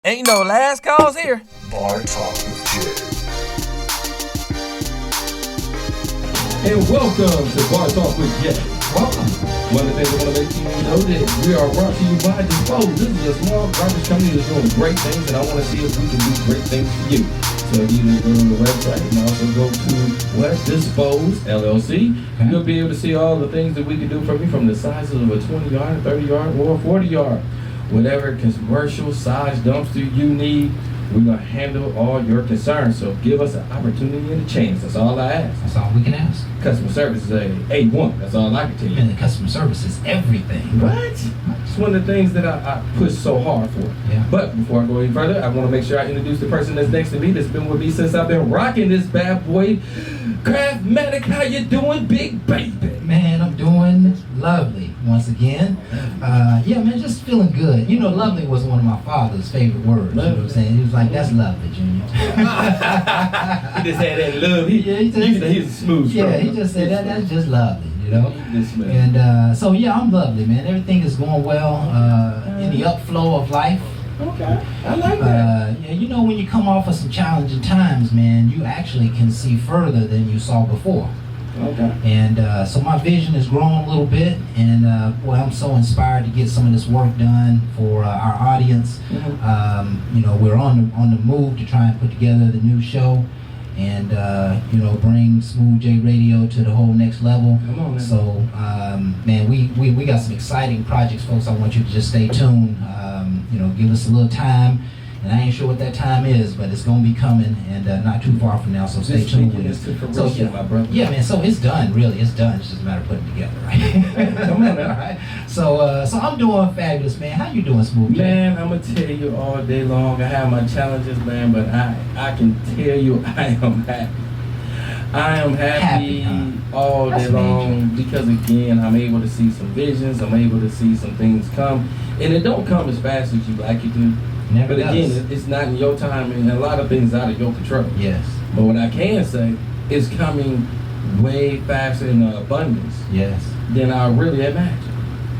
Ain't no last calls here. Bar Talk with Jay. And welcome to Bar Talk with Jay. Welcome. One of the things I want to make you know that we are brought to you by Dispose. This is a small garbage company that's doing great things, and I want to see if we can do great things for you. So you can go to the website and also go to Dispose LLC. Okay. You'll be able to see all the things that we can do for you, from the sizes of a 20-yard, 30-yard, or a 40-yard. Whatever commercial size dumpster you need, we're going to handle all your concerns. So give us an opportunity and a chance. That's all I ask. That's all we can ask. Customer service is A1. That's all I can tell you. And the customer service is everything. What? It's one of the things that I push so hard for. Yeah. But before I go any further, I want to make sure I introduce the person that's next to me, that's been with me since I've been rocking this bad boy. Craftmatic, how you doing, big baby? Man, I'm doing lovely once again. Yeah, man, just feeling good. You know, lovely was one of my father's favorite words. You know what I'm saying? He was like, that's lovely, Junior. He just had that love. He's a smooth stroke. Yeah, he just said that's just lovely, you know? This man. And so, yeah, I'm lovely, man. Everything is going well in the upflow of life. Okay, I like that. Yeah, you know, when you come off of some challenging times, man, you actually can see further than you saw before. Okay. And so my vision has grown a little bit, and boy, I'm so inspired to get some of this work done for our audience. Mm-hmm. You know, we're on the move to try and put together the new show, and you know, bring Smooth J Radio to the whole next level. Come on, man. So, man, we got some exciting projects, folks. I want you to just stay tuned. You know, give us a little time. And I ain't sure what that time is, but it's gonna be coming, and not too far from now. So stay tuned with us. So yeah, my brother. Yeah, man. So it's done. Really, it's done. It's just a matter of putting it together, right? Come on, man. All right. So I'm doing fabulous, man. How you doing, Smooth? Man, I'm gonna tell you all day long. I have my challenges, man, but I can tell you I am happy. I am happy all day long because, again, I'm able to see some visions. I'm able to see some things come, and it don't come as fast as you like it to. Never but again, does. it's not in your time, and a lot of things out of your control. Yes. But what I can say is coming way faster in abundance. Yes. Than I really imagined.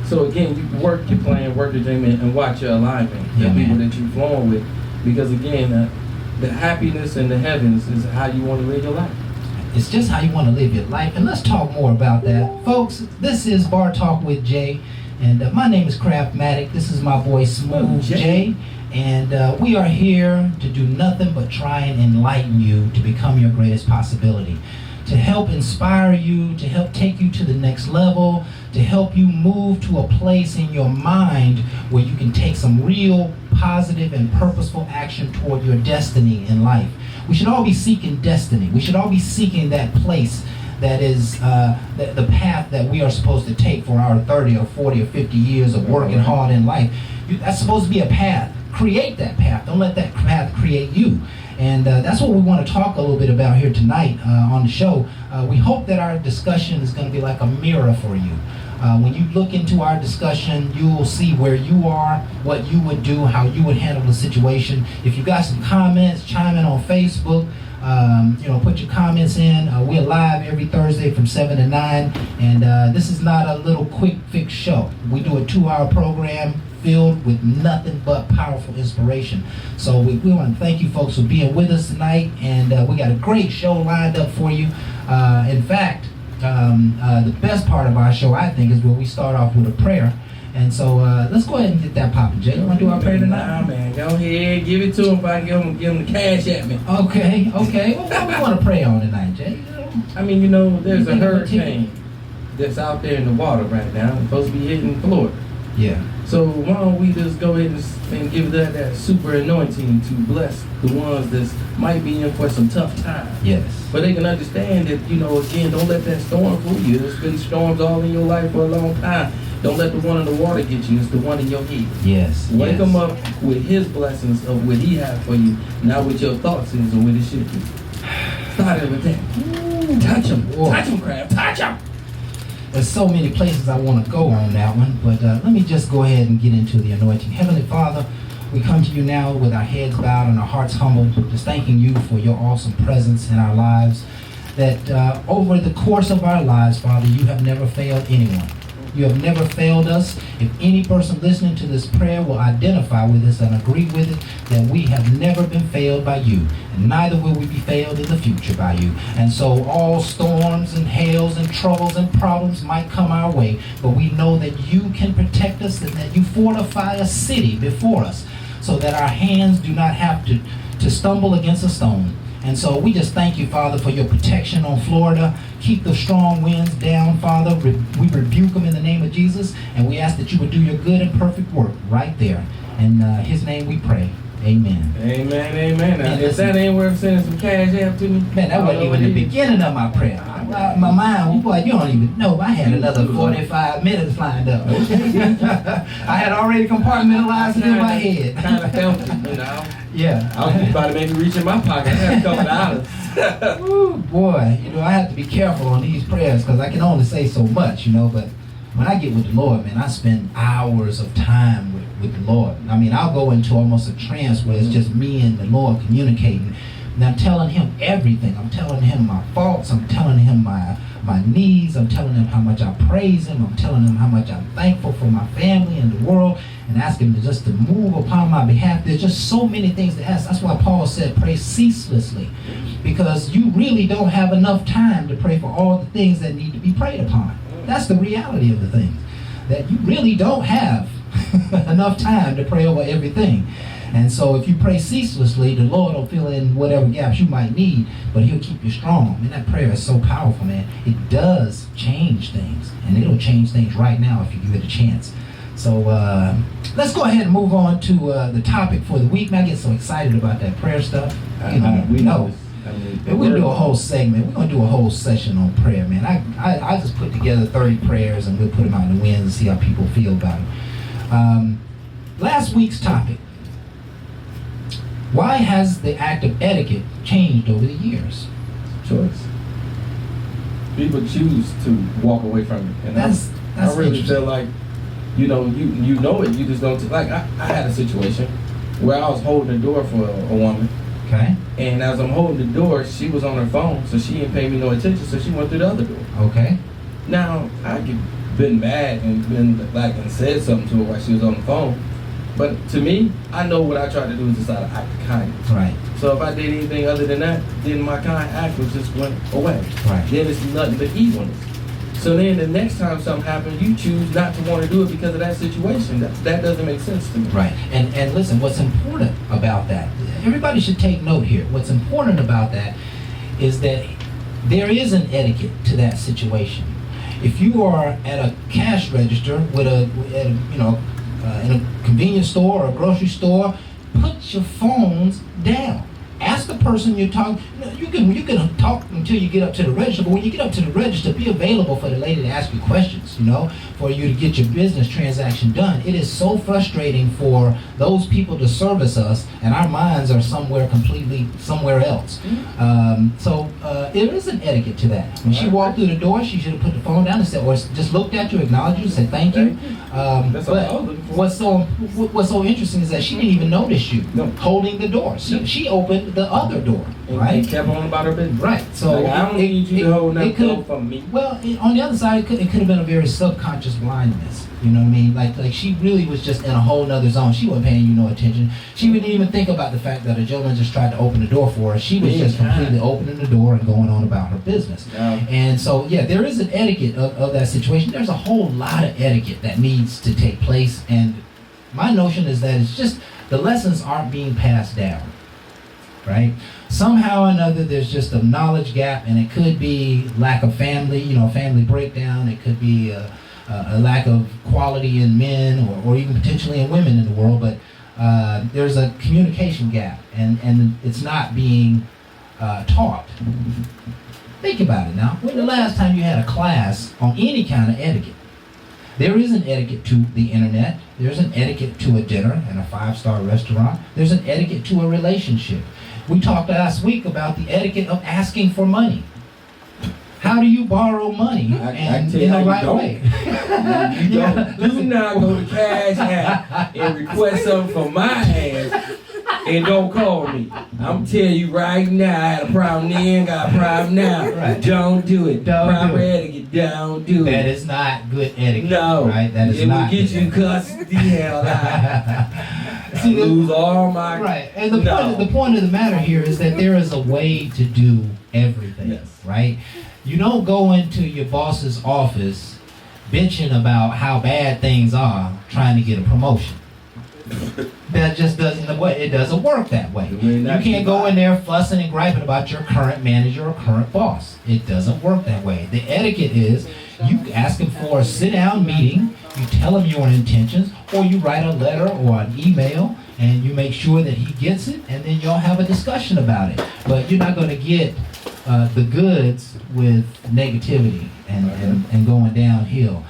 So again, you work your plan, work your dream, and watch your alignment. Yeah, the people man. that you're flowing with, because again, the happiness in the heavens is how you want to live your life. It's just how you want to live your life, and let's talk more about that, folks. This is Bar Talk with Jay, and my name is Craftmatic. This is my boy Smooth J. And we are here to do nothing but try and enlighten you to become your greatest possibility, to help inspire you, to help take you to the next level, to help you move to a place in your mind where you can take some real positive and purposeful action toward your destiny in life. We should all be seeking destiny. We should all be seeking that place that is the path that we are supposed to take for our 30 or 40 or 50 years of working hard in life. That's supposed to be a path. Create that path. Don't let that path create you. And that's what we want to talk a little bit about here tonight on the show. We hope that our discussion is going to be like a mirror for you. When you look into our discussion, you will see where you are, what you would do, how you would handle the situation. If you got some comments, chime in on Facebook. You know, put your comments in. We're live every Thursday from 7 to 9. And this is not a little quick fix show. We do a 2-hour program filled with nothing but powerful inspiration. So we want to thank you folks for being with us tonight, and we got a great show lined up for you. In fact, the best part of our show, I think, is where we start off with a prayer. And so let's go ahead and get that popping. Jay, you want to do our prayer tonight? Nah, man, go ahead, give it to him. If I give him the cash at me. Okay. Well, what we want to pray on tonight, Jay? I mean, you know, there's a hurricane that's out there in the water right now. It's supposed to be hitting Florida. Yeah. So why don't we just go ahead and give that super anointing to bless the ones that might be in for some tough times. Yes. But they can understand that, you know, again, don't let that storm fool you. There's been storms all in your life for a long time. Don't let the one in the water get you. It's the one in your head. Yes. Wake him up with his blessings of what he has for you, not what your thoughts is or what it should be. Start it with that. Ooh, touch him. Touch him, Crab. Touch him. There's so many places I want to go on that one, but let me just go ahead and get into the anointing. Heavenly Father, we come to you now with our heads bowed and our hearts humbled, just thanking you for your awesome presence in our lives, that over the course of our lives, Father, you have never failed anyone. You have never failed us. If any person listening to this prayer will identify with us and agree with it, that we have never been failed by you, and neither will we be failed in the future by you. And so all storms and hails and troubles and problems might come our way, but we know that you can protect us and that you fortify a city before us so that our hands do not have to stumble against a stone. And so we just thank you, Father, for your protection on Florida. Keep the strong winds down, Father. We rebuke them in the name of Jesus, and we ask that you would do your good and perfect work right there. In his name we pray. Amen. Amen, amen. Now, Man, if that ain't worth sending some cash out to me, Man, that wasn't even the beginning of my prayer. My mind, boy, you don't even know. I had another 45 minutes lined up. I had already compartmentalized it in my head. Kind of felt it, you know. Yeah. I was about to maybe reach in my pocket. I had a couple dollars. Ooh, boy, I have to be careful on these prayers because I can only say so much, but when I get with the Lord, man, I spend hours of time with the Lord. I mean, I'll go into almost a trance where it's just me and the Lord communicating. And I'm telling him everything. I'm telling him my faults. I'm telling him my needs. I'm telling him how much I praise him. I'm telling him how much I'm thankful for my family and the world, and asking him just to move upon my behalf. There's just so many things to ask. That's why Paul said pray ceaselessly, because you really don't have enough time to pray for all the things that need to be prayed upon. That's the reality of the thing, that you really don't have enough time to pray over everything. And so if you pray ceaselessly, the Lord will fill in whatever gaps you might need, but he'll keep you strong. And that prayer is so powerful, man. It does change things, and it'll change things right now if you give it a chance. So let's go ahead and move on to the topic for the week. Man, I get so excited about that prayer stuff. We know. We're going to do a whole segment. We're going to do a whole session on prayer, man. I just put together 30 prayers, and we'll put them out in the wind and see how people feel about them. Last week's topic. Why has the act of etiquette changed over the years? Choice. People choose to walk away from it. And that's I really feel like, you know it, you just don't, like, I had a situation where I was holding the door for a woman. Okay. And as I'm holding the door, she was on her phone, so she didn't pay me no attention, so she went through the other door. Okay. Now, I could been mad and been like and said something to her while she was on the phone. But to me, I know what I tried to do is just out of act of kindness. Right. So if I did anything other than that, then my kind act was just went away. Right. Then it's nothing but evilness. So then the next time something happens, you choose not to want to do it because of that situation. That doesn't make sense to me. Right. And listen, what's important about that, everybody should take note here. What's important about that is that there is an etiquette to that situation. If you are at a cash register with in a convenience store or a grocery store, put your phones down. Ask the person you're talking. You can talk until you get up to the register, but when you get up to the register, be available for the lady to ask you questions, for you to get your business transaction done. It is so frustrating for those people to service us, and our minds are completely somewhere else. So there is an etiquette to that. When she walked through the door, she should have put the phone down and said, or just looked at you, acknowledged you, said thank you. But what's so interesting is that she didn't even notice you holding the door. She opened the other door, right? And kept on about her business. Right. So I don't need you to hold that door from me. Well, on the other side, it could have been a very subconscious blindness. You know what I mean? Like she really was just in a whole nother zone. She wasn't paying you no attention. She didn't even think about the fact that a gentleman just tried to open the door for her. She was just completely opening the door and going on about her business. Yeah. And so, there is an etiquette of that situation. There's a whole lot of etiquette that needs to take place. And my notion is that it's just the lessons aren't being passed down. Right? Somehow or another, there's just a knowledge gap, and it could be lack of family, family breakdown. It could be a lack of quality in men or even potentially in women in the world, but there's a communication gap, and it's not being taught. Think about it now. When the last time you had a class on any kind of etiquette? There is an etiquette to the internet. There's an etiquette to a dinner in a 5-star restaurant. There's an etiquette to a relationship. We talked last week about the etiquette of asking for money. How do you borrow money and in the right way? Do not go to Cash App and request something from my ass and don't call me. I'm telling you right now, I had a problem then, got a problem now. Right. Don't do it. Don't Proper do it. etiquette. Don't do That it. is not good etiquette. No. Right? That is it not will get good you etiquette. cussed the hell out. See, I lose all my... Right, and the No. point of the matter here is that there is a way to do everything, Yes. right? You don't go into your boss's office bitching about how bad things are, trying to get a promotion. That just doesn't work that way. You can't go in there fussing and griping about your current manager or current boss. It doesn't work that way. The etiquette is you ask him for a sit-down meeting, you tell him your intentions, or you write a letter or an email, and you make sure that he gets it, and then y'all have a discussion about it. But you're not going to get the goods with negativity and going downhill.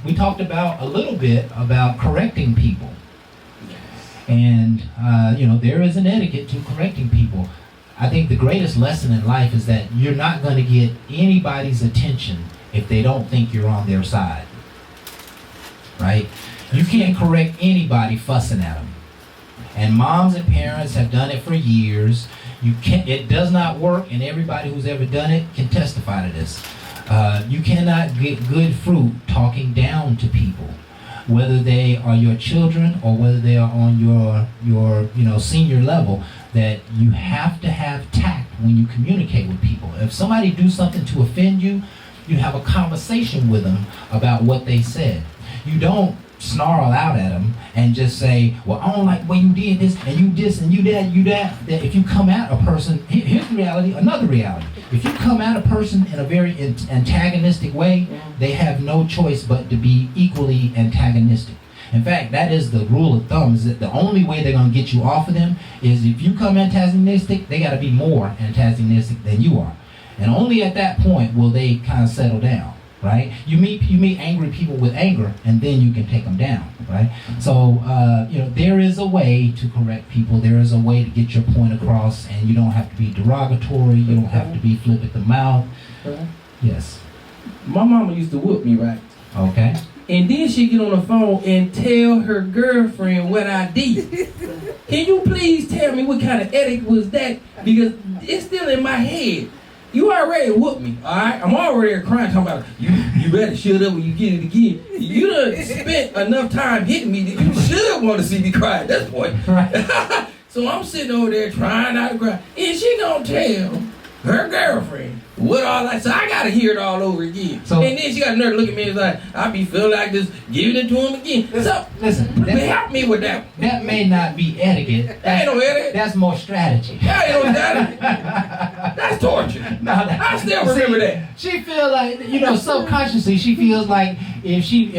We talked about a little bit about correcting people. And, there is an etiquette to correcting people. I think the greatest lesson in life is that you're not going to get anybody's attention if they don't think you're on their side. Right? You can't correct anybody fussing at them. And moms and parents have done it for years. It does not work, and everybody who's ever done it can testify to this. You cannot get good fruit talking down to people, whether they are your children or whether they are on your senior level. That you have to have tact when you communicate with people. If somebody do something to offend you, you have a conversation with them about what they said. You don't snarl out at them and just say, well, I don't like the way you did this and you this and you that. That if you come at a person, here's the reality, another reality. If you come at a person in a very antagonistic way, they have no choice but to be equally antagonistic. In fact, that is the rule of thumb, is that the only way they're going to get you off of them is if you come antagonistic, they got to be more antagonistic than you are. And only at that point will they kind of settle down, right? You meet angry people with anger, and then you can take them down, right? So, there is a way to correct people. There is a way to get your point across, and you don't have to be derogatory. You don't have to be flip at the mouth. Yes. My mama used to whoop me, right? Okay. And then she get on the phone and tell her girlfriend what I did. Can you please tell me what kind of etiquette was that? Because it's still in my head. You already whooped me, all right? I'm already crying, talking about, you better shut up when you get it again. You done spent enough time hitting me that you should want to see me cry at this point. Right. So I'm sitting over there trying not to cry. And she gonna tell her girlfriend what all that. So I gotta hear it all over again. So, and then she got a nerve to look at me and like, I be feeling like this, giving it to him again. Listen, Help me with that. That may not be etiquette. That ain't no etiquette. That's more strategy. That ain't no etiquette. That's torture. No, I still remember that. She feel like, subconsciously, she feels like then she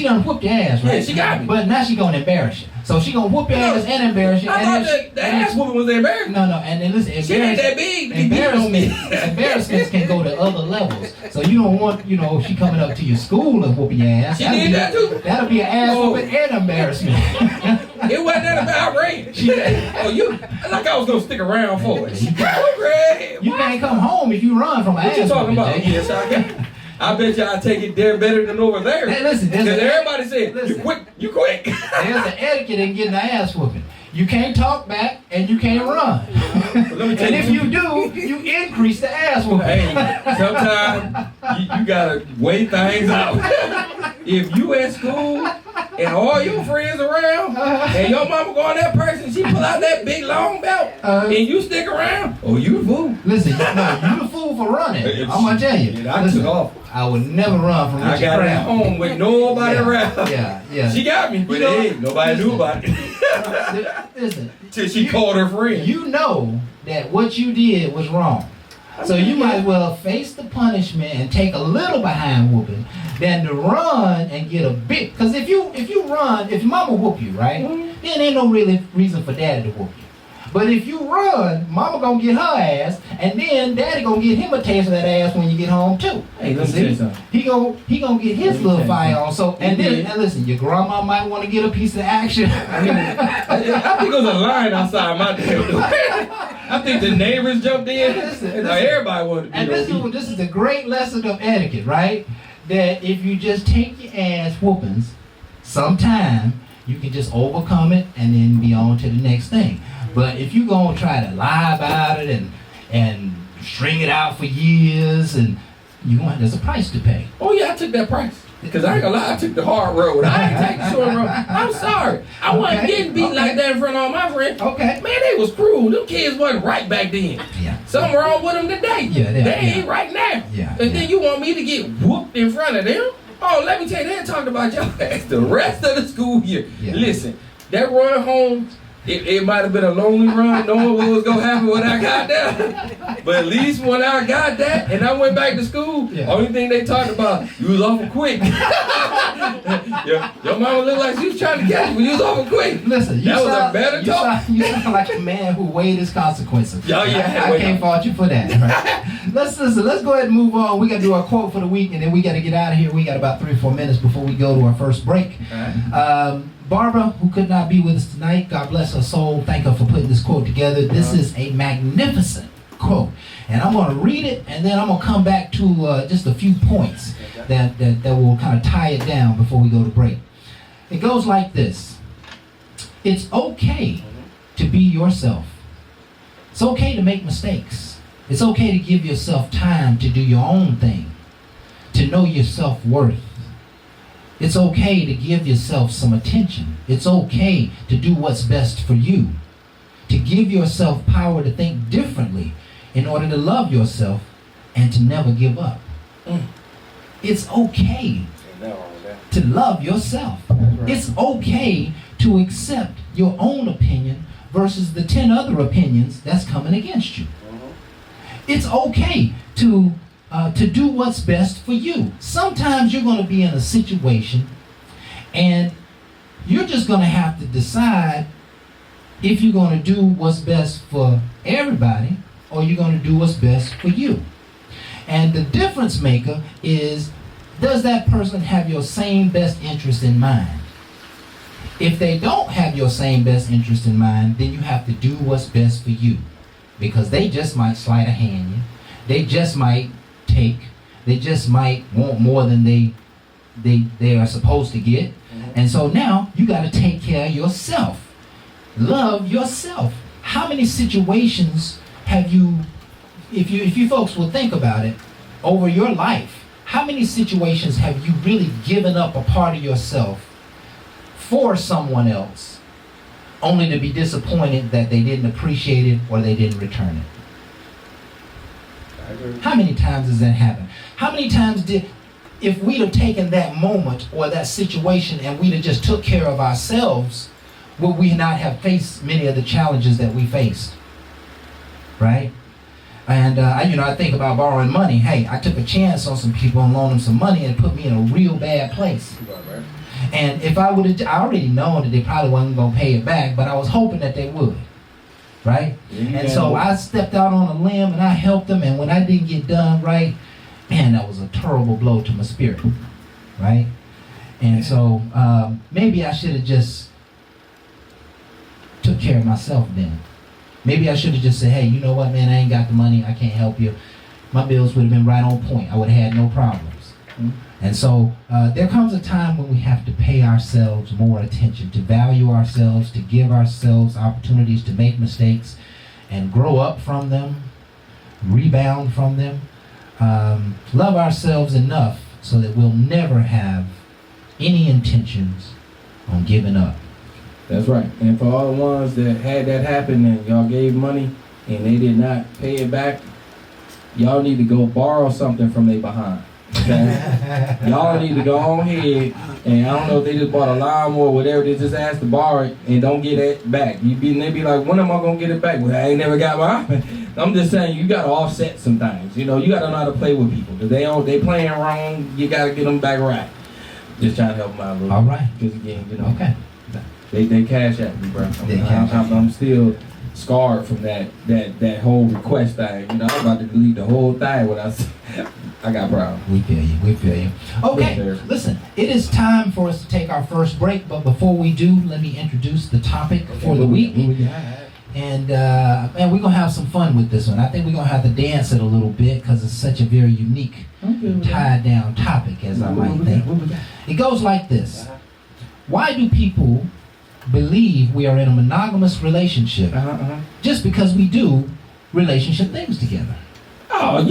done whooped your ass, right? Yeah, she got me. But now she gonna embarrass you. So she gonna whoop your ass and embarrass you. I thought the ass whooping was embarrassing. No, and then listen, She ain't that big to be beating on me. embarrassments can go to other levels. So you don't want, she coming up to your school and whooping your ass. She did that too? That'll be an ass whooping and embarrassment. It wasn't that about outrage. Like I was gonna stick around for it. You can't come home if you run from an What ass you talking whooping, about? Jay. Yes, I bet y'all take it there better than over there. Hey, listen, because everybody said, you quick. There's an etiquette in getting an ass whooping. You can't talk back and you can't run. And if you do, you increase the ass whooping. Hey, sometimes you gotta weigh things out. If you at school and all your friends around and your mama go on that person, she pull out that big long belt and you stick around, you the fool. Listen, you the fool for running. I'm gonna tell you. I took off. I would never run from I got it at home with nobody around. Yeah. She got me, but nobody knew about it. Listen. Till she called her friend. You know that what you did was wrong. So you might as well face the punishment and take a little behind whooping than to run and get a big. Because if you run, if mama whoop you, right, then ain't no really reason for daddy to whoop you. But if you run, mama gonna get her ass, and then daddy gonna get him a taste of that ass when you get home too. Hey, let me tell you something. He gonna get his little fire on. So and listen, your grandma might want to get a piece of action. I think there's a line outside my damn door. I think the neighbors jumped in. Listen, everybody wanted to be. And this is a great lesson of etiquette, right? That if you just take your ass whoopings, sometime you can just overcome it and then be on to the next thing. But if you're gonna try to lie about it and string it out for years and There's a price to pay. Oh yeah, I took that price. Because I ain't gonna lie, I took the hard road. I ain't take the short road. I'm sorry. I wasn't getting beat like that in front of all my friends. Okay. Man, they was cruel. Them kids wasn't right back then. Yeah. Something wrong with them today. Yeah, they ain't right now. Yeah. And then you want me to get whooped in front of them? Oh, let me tell you, they talked about your ass the rest of the school year. Yeah. Listen, that run home, it might have been a lonely run, knowing what was going to happen when I got there. But at least when I got that and I went back to school, only thing they talked about, you was awful quick. Your mama looked like she was trying to catch you, but you was awful quick. Listen, that was a better talk. You sound like a man who weighed his consequences. I can't fault you for that. Right? Let's go ahead and move on. We got to do our quote for the week, and then we got to get out of here. We got about 3 or 4 minutes before we go to our first break. Barbara, who could not be with us tonight, God bless her soul. Thank her for putting this quote together. This is a magnificent quote. And I'm going to read it, and then I'm going to come back to just a few points that will kind of tie it down before we go to break. It goes like this. It's okay to be yourself. It's okay to make mistakes. It's okay to give yourself time to do your own thing, to know your self-worth. It's okay to give yourself some attention. It's okay to do what's best for you, to give yourself power to think differently in order to love yourself and to never give up. It's okay to love yourself. It's okay to accept your own opinion versus the 10 other opinions that's coming against you. It's okay to do what's best for you. Sometimes you're going to be in a situation and you're just going to have to decide if you're going to do what's best for everybody or you're going to do what's best for you. And the difference maker is, does that person have your same best interest in mind? If they don't have your same best interest in mind, then you have to do what's best for you, because they just might sleight of hand you. They just might they just might want more than they are supposed to get. And so now you got to take care of yourself. Love yourself. How many situations have you, if you folks will think about it, over your life, how many situations have you really given up a part of yourself for someone else, only to be disappointed that they didn't appreciate it or they didn't return it? How many times does that happen? How many times if we'd have taken that moment or that situation and we'd have just took care of ourselves, would we not have faced many of the challenges that we faced? Right? And I think about borrowing money. Hey, I took a chance on some people and loaned them some money, and it put me in a real bad place. And if I would have, I already known that they probably wasn't going to pay it back, but I was hoping that they would. Right? And so I stepped out on a limb and I helped them, and when I didn't get done right, man, that was a terrible blow to my spirit. Right? And so maybe I should have just took care of myself then. Maybe I should have just said, hey, you know what, man, I ain't got the money, I can't help you. My bills would have been right on point. I would have had no problems. And so there comes a time when we have to pay ourselves more attention, to value ourselves, to give ourselves opportunities to make mistakes and grow up from them, rebound from them, love ourselves enough so that we'll never have any intentions on giving up. That's right. And for all the ones that had that happen and y'all gave money and they did not pay it back, y'all need to go borrow something from they behind. Okay? Y'all need to go on ahead, and I don't know if they just bought a lawnmower or whatever, they just asked to borrow it and don't get it back. They be like, when am I going to get it back? Well, I ain't never got mine. I'm just saying, you got to offset sometimes. You know, you got to know how to play with people. Because they playing wrong, you got to get them back right. Just trying to help them out a little bit. All right. Because again, you know. Okay. They cash at me, bro. I'm still scarred from that whole request thing. You know, I'm about to delete the whole thing when I got problems. We feel you. Okay, listen, it is time for us to take our first break, but before we do, let me introduce the topic for the week. And we're going to have some fun with this one. I think we're going to have to dance it a little bit because it's such a very unique, tied down topic, as I might think. It goes like this. Why do people believe we are in a monogamous relationship just because we do relationship things together? Oh,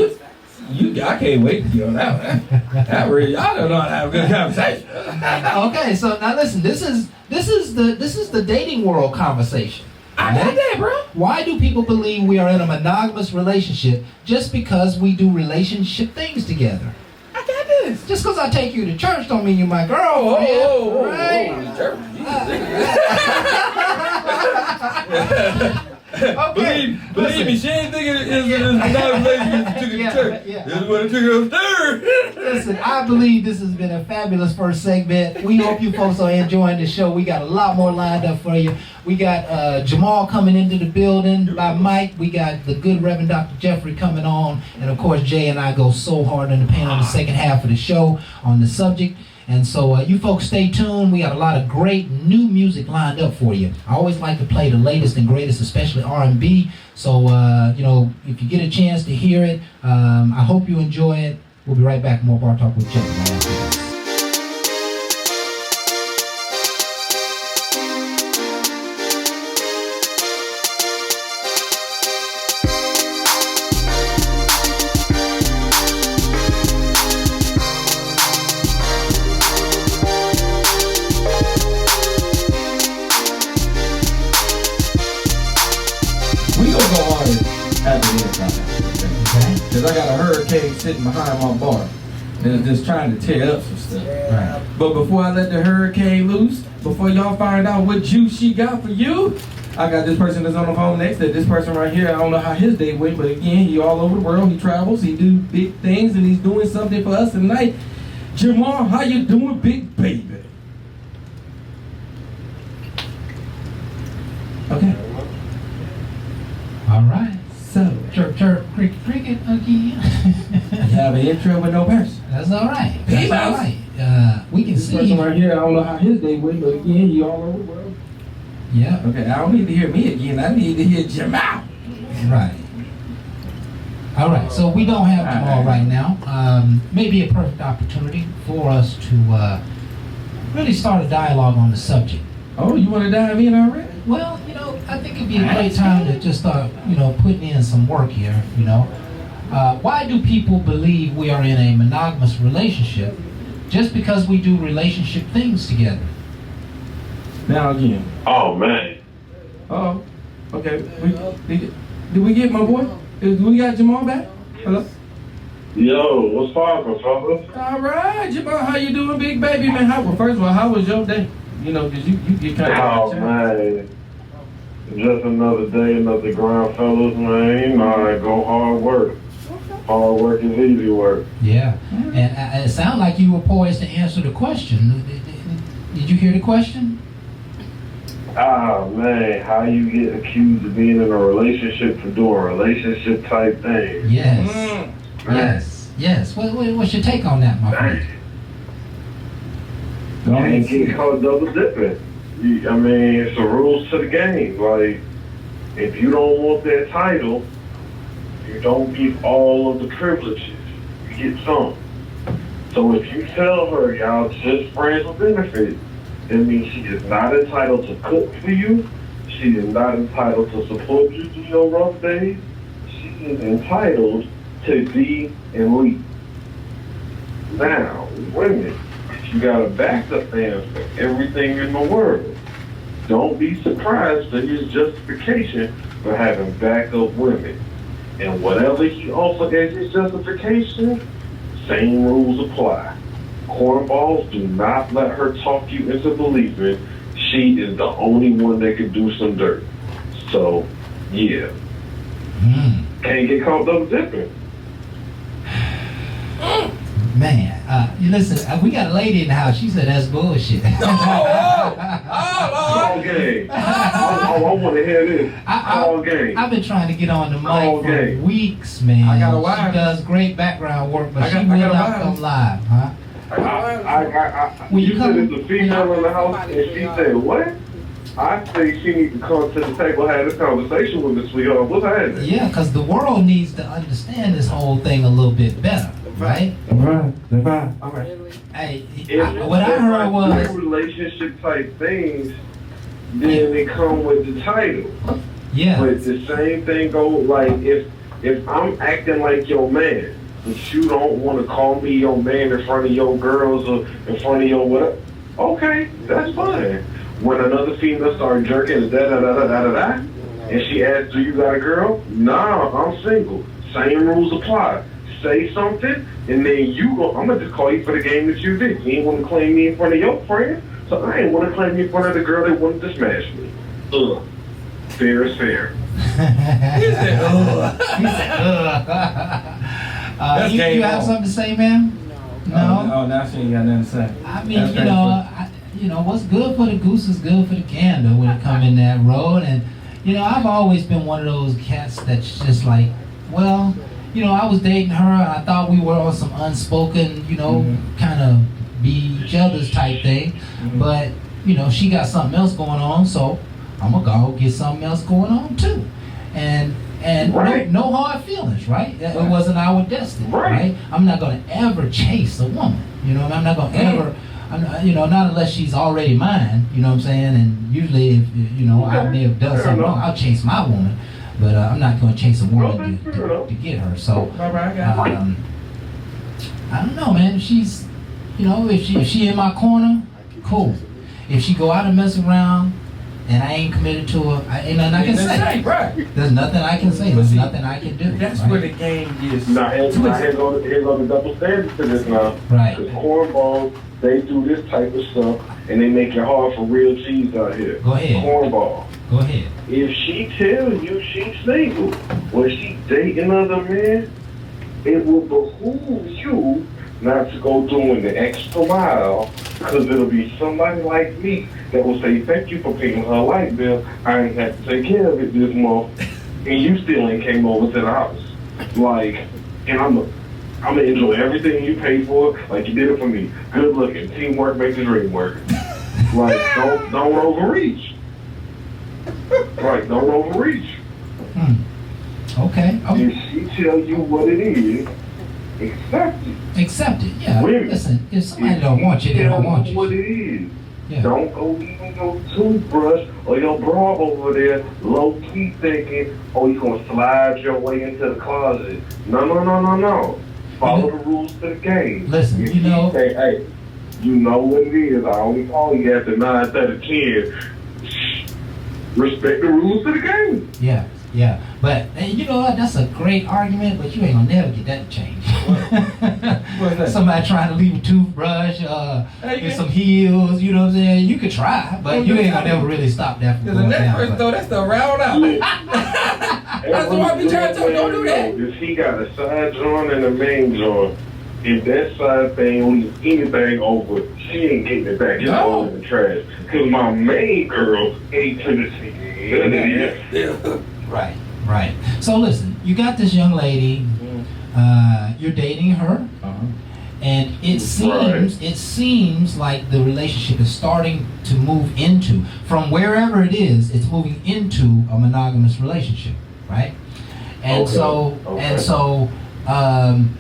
I can't wait to hear that one. That really, y'all don't know how to have a good conversation. Okay, so now listen. This is the dating world conversation. I got that, bro. Why do people believe we are in a monogamous relationship just because we do relationship things together? I got this. Just because I take you to church don't mean you're my girlfriend, right? Okay. Believe me, she ain't thinking it's not a relationship took it to church. Yeah. This is what it took her upstairs. Listen, I believe this has been a fabulous first segment. We hope you folks are enjoying the show. We got a lot more lined up for you. We got Jamal coming into the building by Mike. We got the good Reverend Dr. Jeffrey coming on. And of course, Jay and I go so hard in the paint on the second half of the show on the subject. And so you folks stay tuned. We got a lot of great new music lined up for you. I always like to play the latest and greatest, especially R&B. So, if you get a chance to hear it, I hope you enjoy it. We'll be right back with more Bar Talk with Jay. Right after this. Because I got a hurricane sitting behind my bar that's just trying to tear up some stuff. Right. But before I let the hurricane loose, before y'all find out what juice she got for you, I got this person that's on the phone next to this person right here. I don't know how his day went, but again, he all over the world. He travels, he do big things, and he's doing something for us tonight. Jamal, how you doing, big baby? Okay. All right. So, Chirp, chirp, cricket, cricket again. you have an intro with no person. That's all right. Hey, That's all boss. right. We can This see. person right here, I don't know how his day went, but again, he all over the world. Yeah. Okay, I don't need to hear me again. I need to hear Jamal. Right. All right. So we don't have Jamal right now. Maybe a perfect opportunity for us to really start a dialogue on the subject. Oh, you want to dive in already? Well, I think it'd be a great time to just start, putting in some work here, Why do people believe we are in a monogamous relationship just because we do relationship things together? Now again. Oh, man. Oh, okay. Did we get my boy? Do we got Jamal back? Hello? Yo, what's poppin', fellas? All right, Jamal, how you doing, big baby, man? Well, first of all, how was your day? Because you get kind of... Oh, man. Just another day, another grind, fellas, man. I go hard work. Hard work is easy work. Yeah. And it sounded like you were poised to answer the question. Did you hear the question? Ah, man, how you get accused of being in a relationship for doing relationship type things? Yes. Yes. What's your take on that, my friend? Can't get caught double dipping. I mean, it's the rules to the game. Like, if you don't want that title, you don't get all of the privileges. You get some. So if you tell her y'all just friends with benefits, that means she is not entitled to cook for you. She is not entitled to support you through your rough days. She is entitled to be and lead. Now, women, you got a backup plan for everything in the world. Don't be surprised at his justification for having backup women. And whatever he also as his justification, same rules apply. Cornballs, do not let her talk you into believing she is the only one that can do some dirt. So, yeah. Can't get caught double dipping. Man, you listen, we got a lady in the house. She said that's bullshit. All game. I want to hear this. All game. I've been trying to get on the All mic for game. weeks, man. I got a wife. She does great background work, but she will I got a not wife. come live, huh? Will you You come? said it's a female in the house, and she said, what? I think she needs to come to the table, have this conversation with me, sweetheart. What's happening? Yeah, because the world needs to understand this whole thing a little bit better, right? All right. Hey, what I heard was... relationship type things, then they come with the title. Yeah. But the same thing go like if I'm acting like your man, but you don't want to call me your man in front of your girls or in front of your whatever. Okay, that's fine. When another female starts jerking, and she asks, do you got a girl? Nah, I'm single. Same rules apply. Say something, and then I'm going to just call you for the game that you did. You ain't want to claim me in front of your friend, so I ain't want to claim me in front of the girl that wanted to smash me. Fair is fair. He said, ugh. He said, That's you game have on. something to say, ma'am? No. Oh, now she ain't got nothing to say. I mean, That's you know, what's good for the goose is good for the gander when it come in that road. And, I've always been one of those cats that's just like, well, I was dating her and I thought we were on some unspoken, kind of be each other's type thing. Mm-hmm. But, she got something else going on, so I'm going to go get something else going on too. And right. no hard feelings, right? It wasn't our destiny, right? I'm not going to ever chase a woman. I'm not going to ever, not unless she's already mine, you know what I'm saying? And usually if, I may have done something wrong, I'll chase my woman. But I'm not going to chase a woman to get her. So, I don't know, man. If she's, if she in my corner, cool. If she go out and mess around, and I ain't committed to her, ain't nothing I can say. Right. There's nothing I can say. There's nothing I can do. That's right? where the game is. Now, here's on the double standard to this now. Right. Because cornballs, they do this type of stuff, and they make it hard for real cheese out here. Go ahead. Cornball. Go ahead. If she tells you she's single, when she dating other men, it will behoove you not to go doing the extra mile, because it'll be somebody like me that will say, thank you for paying her light bill. I ain't have to take care of it this month, and you still ain't came over to the house. Like, and I'm gonna enjoy everything you paid for, like you did it for me. Good looking, teamwork makes the dream work. Like, don't overreach. Right, don't overreach. Okay. If she tell you what it is, accept it. Accept it. Yeah. Women, Listen, if somebody don't want you, they don't want you. What it is. Yeah. Don't go leaving your toothbrush or your bra over there, low key thinking, oh, you gonna slide your way into the closet. No. Follow the rules to the game. Listen, if you say, hey, you know what it is. I only call you after 9, 10. Respect the rules to the game. Yeah. But you know what? That's a great argument, but you ain't gonna never get that to change. What's that? Somebody trying to leave a toothbrush, get some heels, you know what I'm saying? You could try, but you ain't gonna never really stop that from Because the going next down. person, though, that's the round out. That's what I be trying to tell you. Don't do that. If he got a side joint and a main joint, if that side thing leaves anything over, she ain't getting it back. It's all in the trash. Because my main girl ain't to the sea. Right. So listen, you got this young lady, you're dating her, and it seems like the relationship is starting to move into, from wherever it is, it's moving into a monogamous relationship, right? And so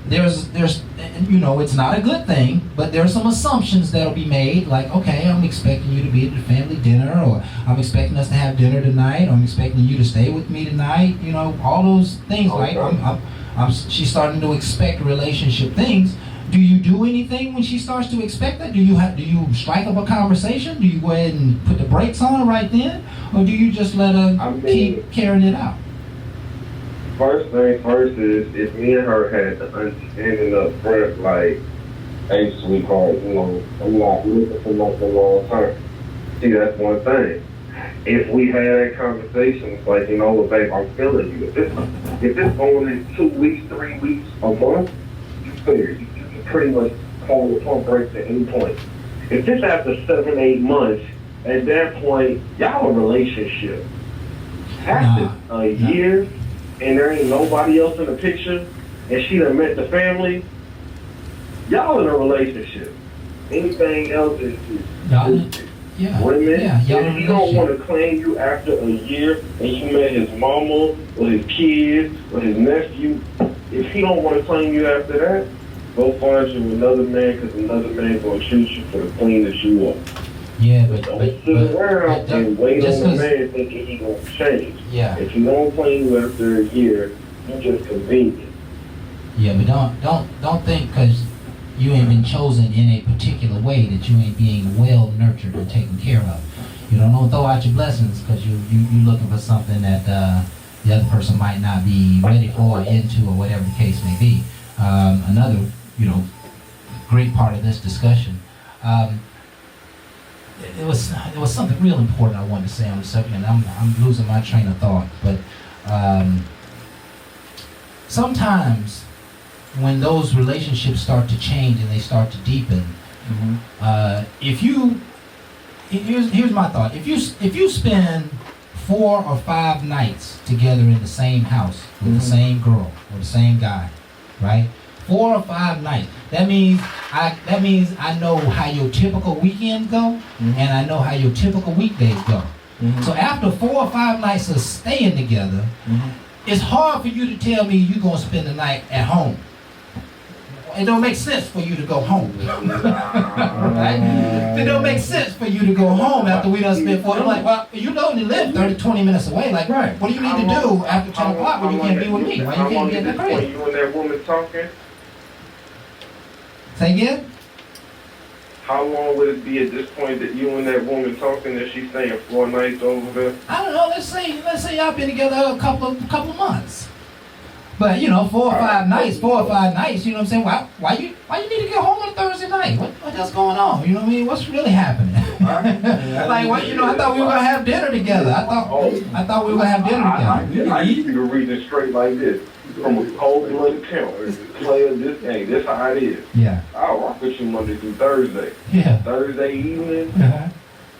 there's it's not a good thing, but there's some assumptions that'll be made, like, okay, I'm expecting you to be at the family dinner, or I'm expecting us to have dinner tonight, or I'm expecting you to stay with me tonight, all those things, right? She's starting to expect relationship things. Do you do anything when she starts to expect that? Do you strike up a conversation? Do you go ahead and put the brakes on her right then, or do you just let her keep carrying it out? First thing first is, if me and her had the understanding up front, like, hey, sweetheart, I'm not looking for nothing long term. See, that's one thing. If we had that conversation, it's like, well, babe, I'm feeling you. If it's going in 2 weeks, 3 weeks, a month, you figure you can pretty much call the pump brakes at any point. If it's after 7, 8 months, at that point, y'all a relationship. After a year, and there ain't nobody else in the picture, and she done met the family, y'all in a relationship. Anything else is women. If he don't want to claim you after a year, and you met his mama, or his kids, or his nephew, if he don't want to claim you after that, go find you another man, because another man going to treat you for the queen that you are. Yeah, but don't sit around and wait on the man thinking he gonna change. Yeah. If you don't claim you after a year, you just convenient. Yeah, but don't think because you ain't been chosen in a particular way that you ain't being well nurtured and taken care of. You don't throw out your blessings because you looking for something that the other person might not be ready for or into or whatever the case may be. Another, great part of this discussion. It was something real important I wanted to say on the subject, and I'm losing my train of thought. But sometimes when those relationships start to change and they start to deepen, here's my thought. If you spend 4 or 5 nights together in the same house with the same girl or the same guy, right? 4 or 5 nights. That means I know how your typical weekends go, and I know how your typical weekdays go. So after 4 or 5 nights of staying together, it's hard for you to tell me you're gonna spend the night at home. It don't make sense for you to go home. Right? It don't make sense for you to go home after we done spent 4. I'm like, well, you live 30, 20 minutes away. Like, right, what do you need to do after 10 o'clock when you can't be with me? Why you can't get that crazy? You and that woman talking? Say again? How long would it be at this point that you and that woman talking if she's staying 4 nights over there? I don't know. Let's say y'all been together a couple of months. But 4 or 5 nights. You know what I'm saying? Why you need to get home on a Thursday night? What else going on? You know what I mean? What's really happening? Like what? I thought we were gonna have dinner together. I thought we were gonna have dinner together. I used to read it straight like this. From a cold-blooded count, player this game. This how it is. Yeah. I'll rock with you Monday through Thursday. Yeah. Thursday evening.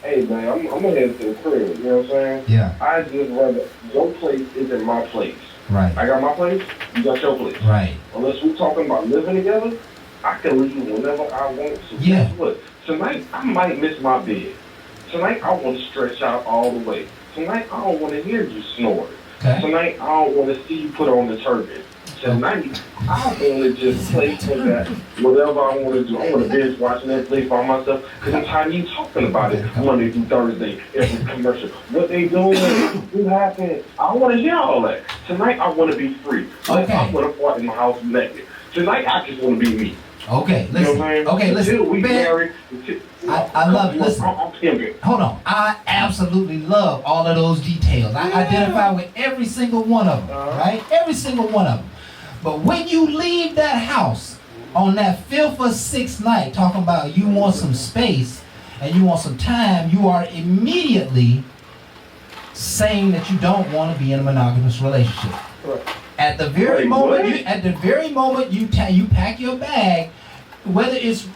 Hey man, I'm gonna head to the crib. You know what I'm saying? Yeah. I just rather your place isn't my place. Right. I got my place. You got your place. Right. Unless we're talking about living together, I can leave whenever I want to. Yeah. Guess what? Tonight I might miss my bed. Tonight I want to stretch out all the way. Tonight I don't want to hear you snore. Okay. Tonight, I don't want to see you put on the turban. Tonight, I want to just play for that, whatever I want to do. I want to binge watch Netflix by myself because I'm tired of you talking about it Monday through Thursday, every commercial. What they doing, what happened. I don't want to hear all that. Tonight, I want to be free. Okay. I want to part in my house naked. Tonight, I just want to be me. Okay, listen. Until we married, I love it. Listen. I'm pimping. Hold on. I absolutely love all of those details. I identify with every single one of them, right? Every single one of them. But when you leave that house on that 5th or 6th night, talking about you want some space and you want some time, you are immediately saying that you don't want to be in a monogamous relationship. Right. At the very moment you pack your bag, whether it's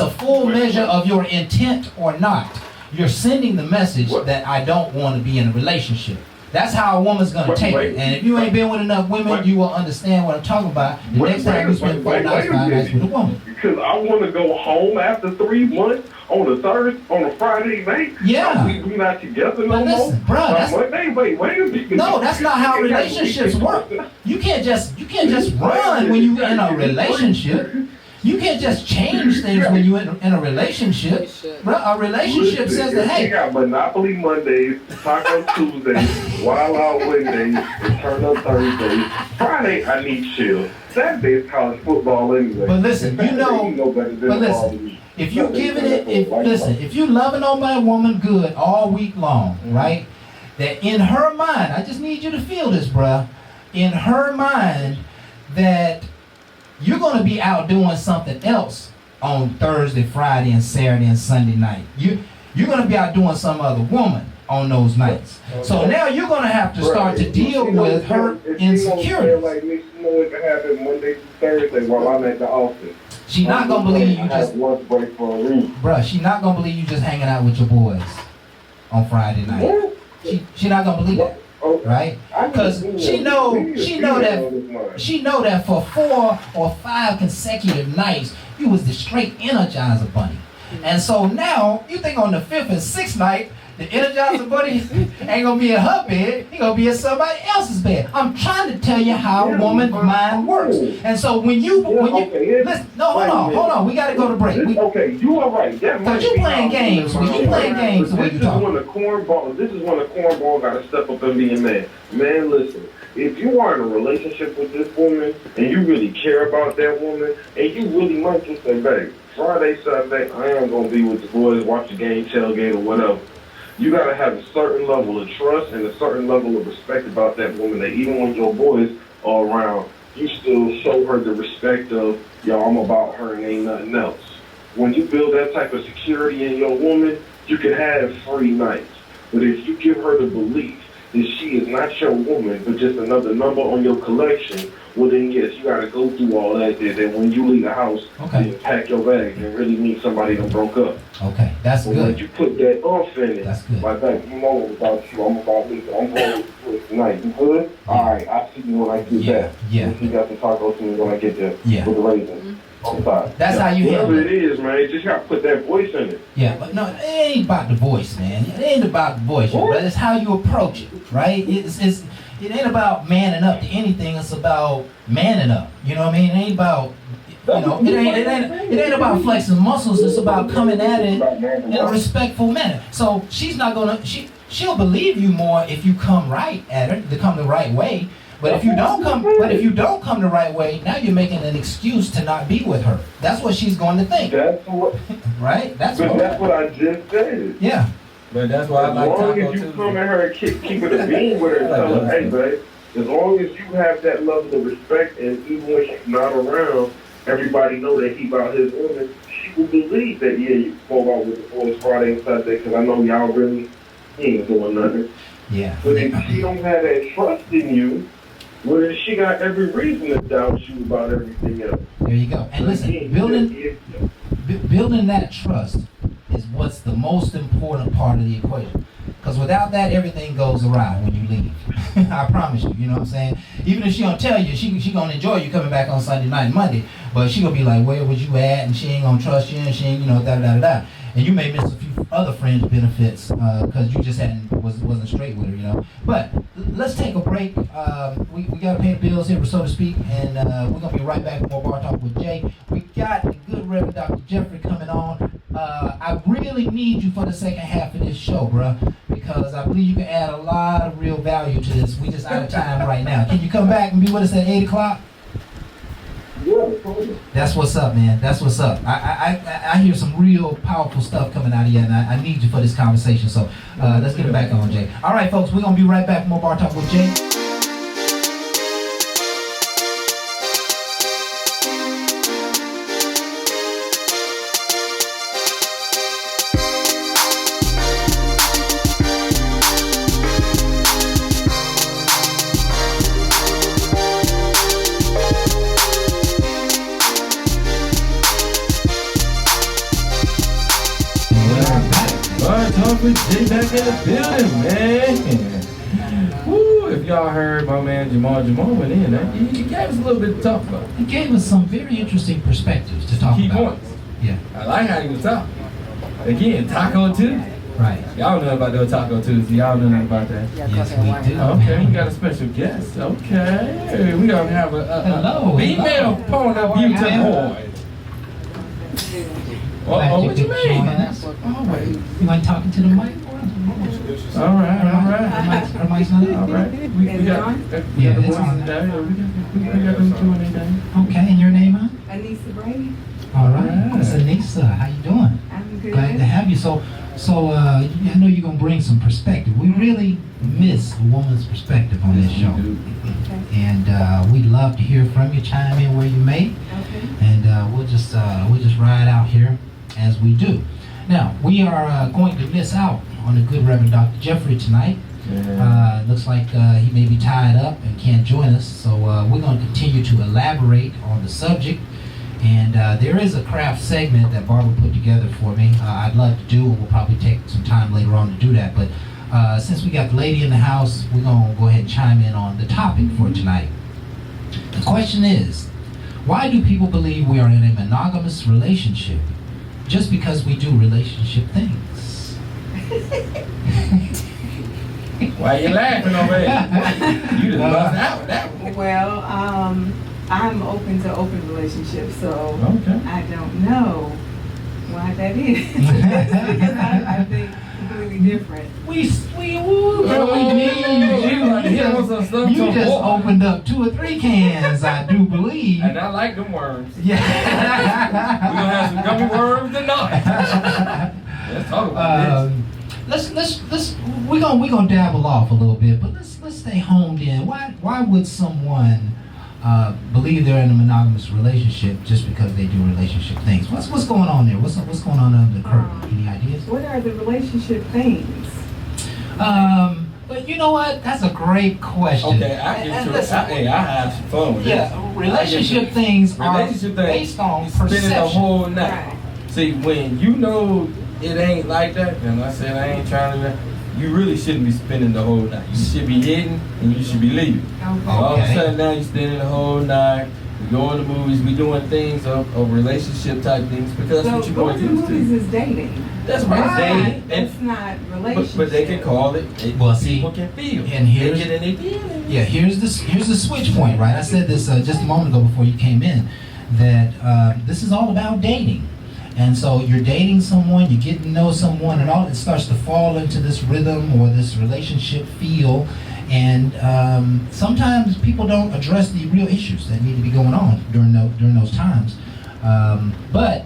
a full measure of your intent or not, you're sending the message that I don't want to be in a relationship. That's how a woman's gonna take it. And if you ain't been with enough women, you will understand what I'm talking about. The next time you spend 4 nights, 5 nights with a woman. Because I want to go home after 3 months on a Friday night. Yeah. We not together no listen, more. Bro, wait a minute. No, that's not how relationships work. You can't just run when you're in a relationship. You can't just change things when you're in a relationship. Bro, a relationship says that, hey. You got Monopoly Mondays, Taco Tuesdays, Wild Out Wednesdays, and Turn Up Thursdays. Friday, I need chill. Saturday is college football anyway. But listen, if you if you loving on my woman good all week long, right? That in her mind, I just need you to feel this, bruh. In her mind, that you're going to be out doing something else on Thursday, Friday, and Saturday, and Sunday night. You're going to be out doing some other woman on those nights. So now you're going to have to start to deal with her insecurities. Like me, it can happen Monday through Thursday while I'm at the office. She's not going to believe you just... lunch break for a reason. Bruh, she's not going to believe you just hanging out with your boys on Friday night. She's not going to believe that. Right? Because she know that for 4 or 5 consecutive nights, you was the straight Energizer bunny. And so now, you think on the 5th and 6th night, The Energizer Bunny ain't gonna be in her bed. He gonna be in somebody else's bed. I'm trying to tell you how a woman's mind works. And so when you listen, no, hold on. We gotta go to break. Okay, you are right. Cause you playing games. When you playing games, the way you talk. This is when the cornball gotta step up and be a man. Man, listen. If you are in a relationship with this woman and you really care about that woman and you really might just say, babe, Friday, Saturday, I am going to be with the boys, watch the game, tailgate, or whatever. You got to have a certain level of trust and a certain level of respect about that woman that even when your boys are around, you still show her the respect of, yo, I'm about her and ain't nothing else. When you build that type of security in your woman, you can have free nights. But if you give her the belief that she is not your woman, but just another number on your collection, well then yes, you gotta go through all that. Then when you leave the house, you pack your bags and really meet somebody that broke up. Okay, that's good. When you put that off in it, that's good. Like that, you know about you, I'm about me, I'm going to tonight. You good? Yeah. All right, I'll see you when I get back. Yeah. You got the tacos to me when I get there. Yeah. With the raisins. That's how you handle it. Whatever it is, man, you just gotta put that voice in it. Yeah, but no, it ain't about the voice, man. It ain't about the voice, but it's how you approach it, right? It ain't about manning up to anything. It's about manning up. You know what I mean? It ain't about, you know, it ain't about flexing muscles. It's about coming at it in a respectful manner. So she's not gonna, she'll believe you more if you come right at her, to come the right way. But if you don't come the right way, now you're making an excuse to not be with her. That's what she's going to think. That's what, right? That's what I just said. Yeah. But that's why I like Taco Tuesday. As long as you come at her and keep it a bean with her and tell her, hey, babe, as long as you have that level of respect and even when she's not around, everybody know that he about his woman, she will believe that, yeah, you go out with the boys Friday and Saturday because I know y'all really ain't doing nothing. Yeah. But if she don't have that trust in you, well, then she got every reason to doubt you about everything else. There you go. And listen, building that trust is what's the most important part of the equation. Because without that, everything goes awry when you leave. I promise you, you know what I'm saying? Even if she don't tell you, she gonna enjoy you coming back on Sunday night and Monday, but she gonna be like, where was you at? And she ain't gonna trust you, and she ain't, you know, da-da-da-da-da. And you may miss a few other friends' benefits because you just wasn't straight with her, you know. But let's take a break. We got to pay the bills here, so to speak, and we're going to be right back with more Bar Talk with Jay. We got the good Reverend Dr. Jeffrey coming on. I really need you for the second half of this show, bruh, because I believe you can add a lot of real value to this. We just out of time right now. Can you come back and be with us at 8 o'clock? That's what's up, man. That's what's up. I hear some real powerful stuff coming out of you, and I need you for this conversation. So let's get it back on, Jay. All right, folks, we're going to be right back with more Bar Talk with Jay. With Jay back in the building, man. Woo, if y'all heard my man Jamal went in, he gave us a little bit to talk about. He gave us some very interesting perspectives to talk Key about. points. Yeah. I like how he was talking. Again, Taco Tuesday. Right. Y'all know about the Taco Tuesday. Y'all know nothing about that. Yes, we do. Okay, we got a special guest. Okay. We gonna have a female point of view to the what you mean? Always. You want talking to the mic? All right. Our mic's not on. All right. We got it's on. We got them doing anything. Okay, and your name, huh? Anissa Brady. All right. Miss Anissa, how you doing? I'm good. Glad to have you. So I know you're gonna bring some perspective. We really miss a woman's perspective on this show. Okay. And we'd love to hear from you. Chime in where you may. Okay. And we'll just ride out here as we do. Now, we are going to miss out on the good Reverend Dr. Jeffrey tonight. Yeah. Looks like he may be tied up and can't join us, so we're going to continue to elaborate on the subject. And there is a craft segment that Barbara put together for me. I'd love to do, and we'll probably take some time later on to do that. But since we got the lady in the house, we're going to go ahead and chime in on the topic for tonight. The question is, why do people believe we are in a monogamous relationship just because we do relationship things? Why you laughing over there? You just bust out with that one. Well, I'm open to open relationships, so Okay. I don't know why that is. Because I think completely different. We need you. Like, he wants some stuff You to just walk. opened up 2 or 3 cans, I do believe. And I like them worms. Yeah. We're gonna have some gummy worms tonight. Let's talk about Let's we're gonna dabble off a little bit, but let's stay homed in. Why would someone believe they're in a monogamous relationship just because they do relationship things? What's going on there? What's going on under the curtain? Any ideas? What are the relationship things? But you know what? That's a great question. Okay, I get to it. I have some fun with this. Yeah, relationship things are Relationship thing, based on you spending the perception. whole night. Right. See, when you know it ain't like that, and I said I ain't trying to, you really shouldn't be spending the whole night. You should be hitting and you should be leaving. Okay. All of a Okay. sudden now you're spending the whole night. We go to the movies. We doing things of relationship type things because that's So what you're more going to used movies to. is dating. That's right. Dating. It's not relationship. But they can call it. Well, see, people can feel. and here's- they get in their feelings. Yeah, here's the switch point, right? I said this just a moment ago before you came in, that this is all about dating. And so you're dating someone, you get to know someone, and all it starts to fall into this rhythm or this relationship feel. And sometimes people don't address the real issues that need to be going on during those times. But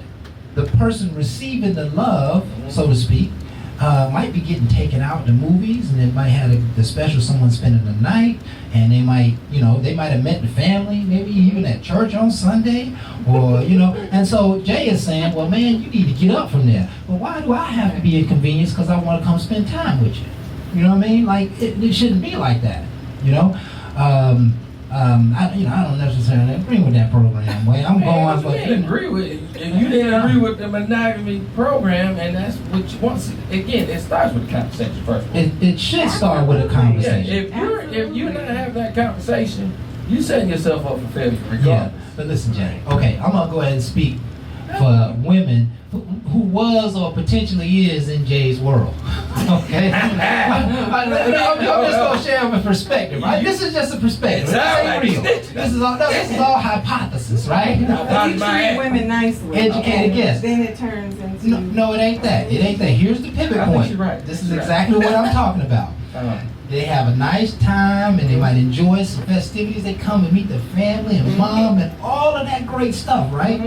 the person receiving the love, so to speak, might be getting taken out to movies, and it might have the special someone spending the night, and they might have met the family, maybe even at church on Sunday, or and so Jay is saying, well, man, you need to get up from there. Well, why do I have to be inconvenienced because I want to come spend time with you? You know what I mean? Like it shouldn't be like that. I don't necessarily agree with that program. Well, I'm going for You didn't agree with it. If you didn't agree with the monogamy program, and that's what you want. Again, it starts with a conversation first. It should start with a Yeah, conversation. if you're not having that conversation, you setting yourself up for failure Yeah, regardless. but listen, Jay. Okay, I'm gonna go ahead and speak for women who was or potentially is in Jay's world. Okay, I'm just gonna share my perspective. Right? This is just a perspective. It This sounds ain't like real. snitching. This is all hypothesis, right? But you treat women nicely. Educated guess. Then it turns into. No, it ain't that. It ain't that. Here's the pivot I think point. you're right. This is You're right. exactly what I'm talking about. They have a nice time and they might enjoy some festivities. They come and meet their family and mom and all of that great stuff, right?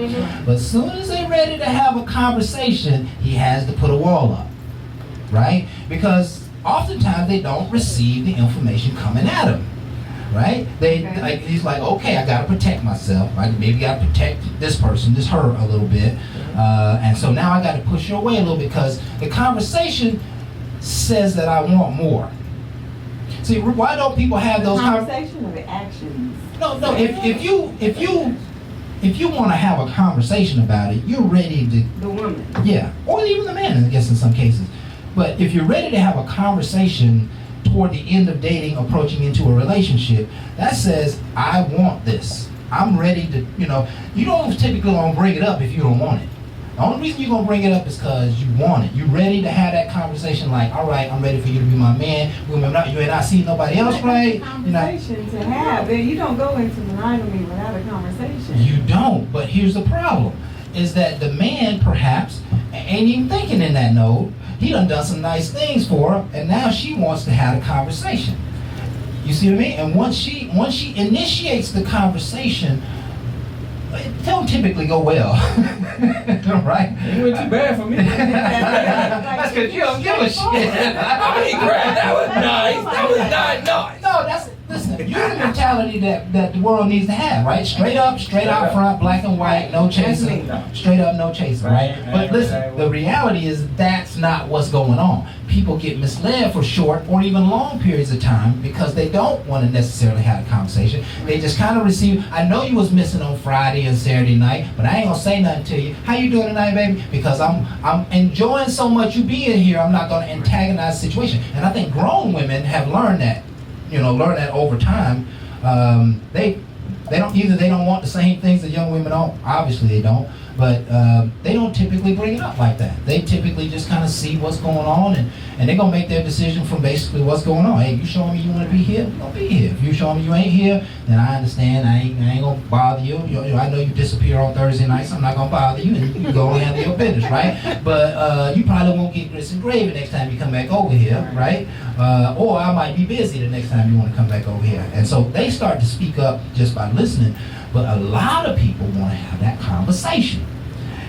But as soon as they're ready to have a conversation, he has to put a wall up, right? Because oftentimes they don't receive the information coming at them, right? He's like, okay, I gotta protect myself. I maybe gotta protect this person, her a little bit, and so now I gotta push her away a little bit because the conversation says that I want more. See, why don't people have those conversation or the actions? No. If you want to have a conversation about it, you're ready to. The woman. Yeah, or even the man, I guess in some cases. But if you're ready to have a conversation toward the end of dating, approaching into a relationship, that says I want this. I'm ready to. You don't typically gonna bring it up if you don't want it. The only reason you're going to bring it up is because you want it. You're ready to have that conversation like, all right, I'm ready for you to be my man. You ain't not seeing nobody else, right? Conversation to have. You don't go into monogamy without a conversation. You don't. But here's the problem, is that the man perhaps ain't even thinking in that node. He done some nice things for her, and now she wants to have a conversation. You see what I mean? And once she initiates the conversation, it don't typically go well, right? It went too bad for me. That's because you don't give a shit. I mean, crap, that was nice. That was not nice. No, listen, you're the mentality that the world needs to have, right? Straight up, straight out front, black and white, no chasing. Straight up, no chasing, right? But listen, the reality is that's not what's going on. People get misled for short or even long periods of time because they don't want to necessarily have a conversation. They just kind of receive, I know you was missing on Friday and Saturday night, but I ain't gonna say nothing to you. How you doing tonight, baby? Because I'm enjoying so much you being here, I'm not gonna antagonize the situation. And I think grown women have learned that, over time. They don't want the same things that young women don't. Obviously they don't. But they don't typically bring it up like that. They typically just kind of see what's going on, and they're going to make their decision from basically what's going on. Hey, you showing me you want to be here? You're going to be here. If you showing me you ain't here, then I understand. I ain't going to bother you. You know, I know you disappear on Thursday nights. I'm not going to bother you, and you go handle your business, right? But you probably won't get grits and gravy next time you come back over here, right? Or I might be busy the next time you want to come back over here. And so they start to speak up just by listening. But a lot of people want to have that conversation.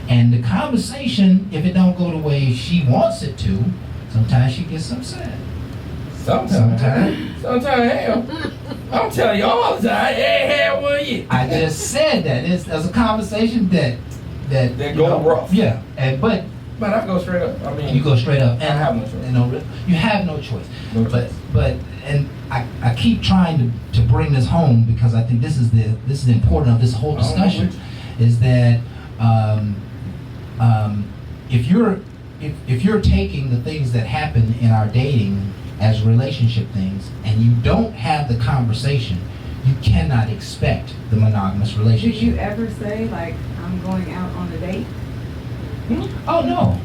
And the conversation, if it don't go the way she wants it to, sometimes she gets upset. Sometimes, hell, I'm telling you all the time, hell, will you? I just said that. There's a conversation that go rough. Yeah, but I go straight up. I mean, you go straight up. And I have no choice. You have no choice. No choice. But I keep trying to bring this home because I think this is the important of this whole discussion, is that if you're taking the things that happen in our dating as relationship things and you don't have the conversation, you cannot expect the monogamous relationship. Did you ever say, like, I'm going out on a date? Oh, no.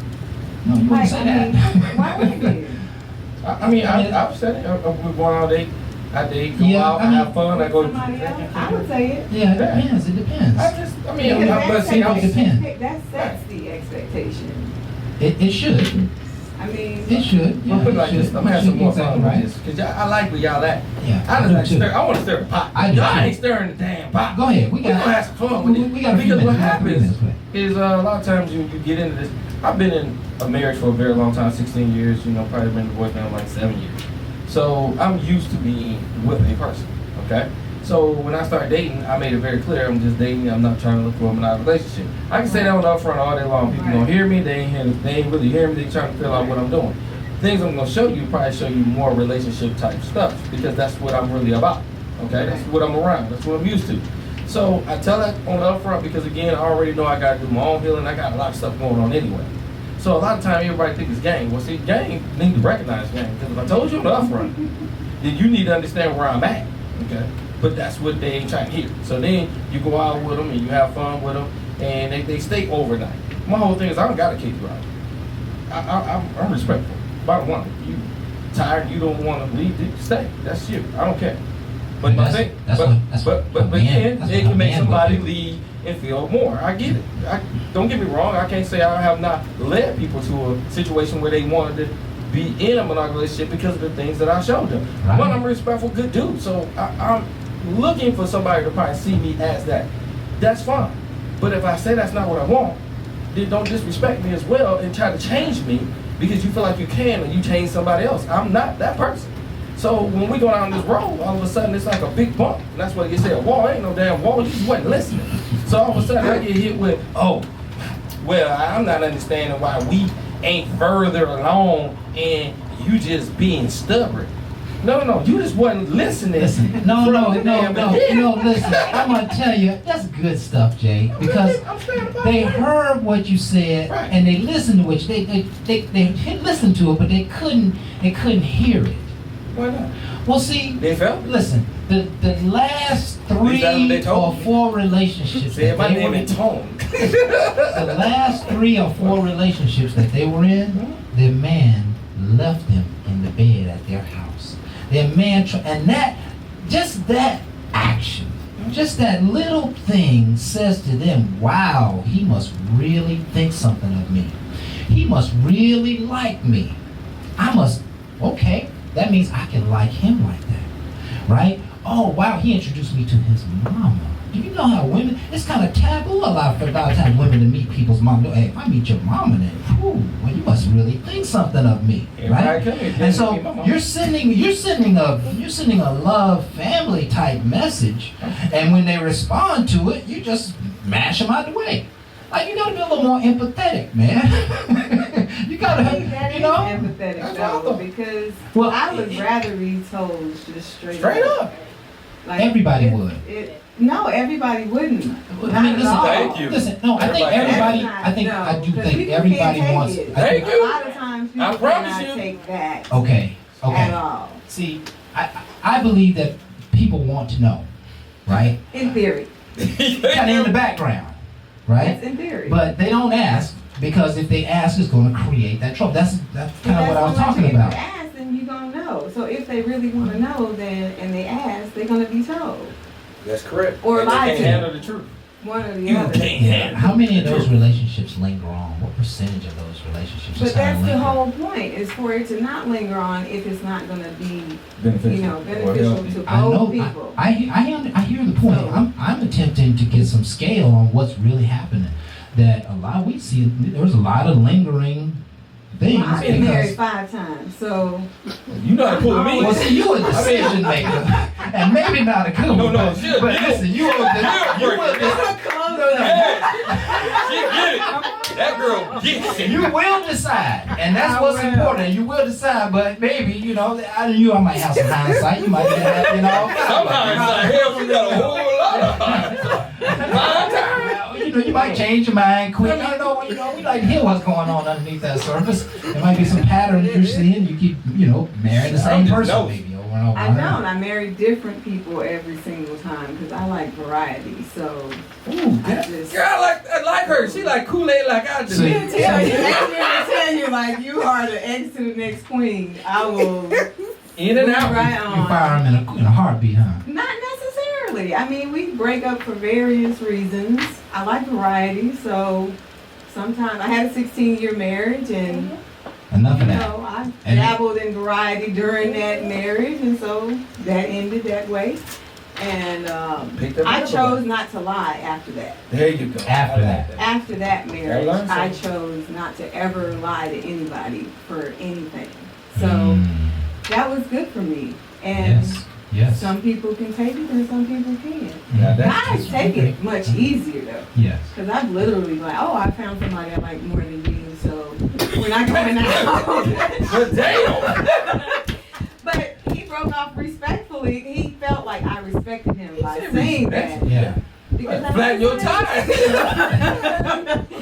No, you wouldn't say that. Why would you? I've said it. We're going on a date. I date, go out, I have fun. I go. Somebody else? I would say it. Yeah, it depends. It depends. That sets the expectation. It should. I mean, it should. We'll put it like this. I'm gonna have some more fun right? with this because I like where y'all at. Yeah, I want to stir the pot. I ain't stirring the damn pot. Go ahead. We're gonna have some fun with it. We got a few because what minutes. happens is a lot of times you get into this. I've been in a marriage for a very long time, 16 years. Probably been divorced now like 7 years. So I'm used to being with a person. Okay. So when I started dating, I made it very clear I'm just dating. I'm not trying to look for a monogamous relationship. I can say that on the upfront all day long. People gonna hear me. They ain't really hearing me. They trying to fill out what I'm doing. Things I'm gonna show you probably show you more relationship type stuff because that's what I'm really about. Okay, that's what I'm around. That's what I'm used to. So I tell that on the upfront because again, I already know I gotta do my own healing. I got a lot of stuff going on anyway. So a lot of time everybody thinks it's game. Well, see, game need to recognize game because if I told you on the upfront, then you need to understand where I'm at. Okay, but that's what they ain't trying to hear. So then you go out with them and you have fun with them, and they stay overnight. My whole thing is I don't gotta kick you out. I'm respectful. Bottom line, if you tired, you don't want to leave, stay. That's you. I don't care. But my thing, but again, it can make somebody leave and feel more. I get it. Don't get me wrong. I can't say I have not led people to a situation where they wanted to be in a monogamous relationship because of the things that I showed them. Right. One, I'm a respectful, good dude. So I'm looking for somebody to probably see me as that. That's fine. But if I say that's not what I want, then don't disrespect me as well and try to change me because you feel like you can and you change somebody else. I'm not that person. So when we go down this road, all of a sudden it's like a big bump. And that's what you say, a wall. Ain't no damn wall. You just wasn't listening. So all of a sudden I get hit with, oh, well, I'm not understanding why we ain't further along and you just being stubborn. No, you just wasn't listening. Listen, no, listen, I'm gonna tell you, that's good stuff, Jay, because they heard what you said right. and they listened to it. They listened to it, but they couldn't hear it. Why not? Well, see, They felt it. listen, the last 3 or 4 relationships Say that my they name were in tone. the last 3 or 4 relationships that they were in, their man left them in the bed at their house. Their man, and that action, just that little thing says to them, wow, he must really think something of me. He must really like me. Okay, that means I can like him like that, right? Oh, wow, he introduced me to his mama. Do you know how women, it's kind of taboo a lot of times women to meet people's mom. Hey, if I meet your mama, then, well, you must really think something of me, right? And so you're sending a love family type message, and when they respond to it, you just mash them out the way. Like, you gotta be a little more empathetic, man. You gotta, empathetic though, because I would rather be told just straight up. Like, everybody would. No, everybody wouldn't. I mean, listen, thank you. Listen, no, I think everybody. I do think everybody wants. Thank you. A lot of times people cannot take that. Okay. At all. See, I believe that people want to know, right? In theory. Kind of in the background. right? That's in theory. But they don't ask, because if they ask, it's going to create that trouble. That's kind of what I was talking about. If they ask, then you're going to know. So if they really want to know, then and they ask, they're going to be told. That's correct. Or and lie they to can't handle the truth. One or the You other. can't handle How many of those relationships linger on? What percentage of those relationships But just kind that's of the linger? whole point, is for it to not linger on if it's not going to be, Beneficial. beneficial to I know. both people. I hear the point. So- I'm attempting to get some scale on what's really happening. That a lot we see. There's a lot of lingering things. I've been married 5 times, so You know how to pull me. Well, see, you a decision maker, and maybe not a good one. No, shit. But listen, you will. She get it. That girl gets it. You will decide, and that's I what's will. important. You will decide, but maybe I might have some hindsight. You might get that, Sometimes hell, we got a whole lot of hindsight. You might change your mind quick. We like to hear what's going on underneath that surface. There might be some patterns you're seeing. You keep, marrying the same person maybe over and over. I don't. I marry different people every single time because I like variety. So I just. Girl, I like her. She like Kool-Aid like I do. See? Let me tell you, like you are the X to the next queen. I will In and out. right You on. fire them in a heartbeat, huh? Not necessarily. I mean, we break up for various reasons. I like variety, so sometimes I had a 16-year marriage, and Enough of that. I And- dabbled in variety during that marriage, and so that ended that way. And Pick that I up. chose not to lie after that. There you go. After that. After that marriage, learned I something. chose not to ever lie to anybody for anything. So Mm, that was good for me. And yes. some people can take it and some people can't. Now that's Guys take it much easier though. Yes. Because I've literally like, oh, I found somebody I like more than you, so we're not going out. But damn. But he broke off respectfully. He felt like I respected him by said saying respect? that. Yeah. Because I Flatten your tires.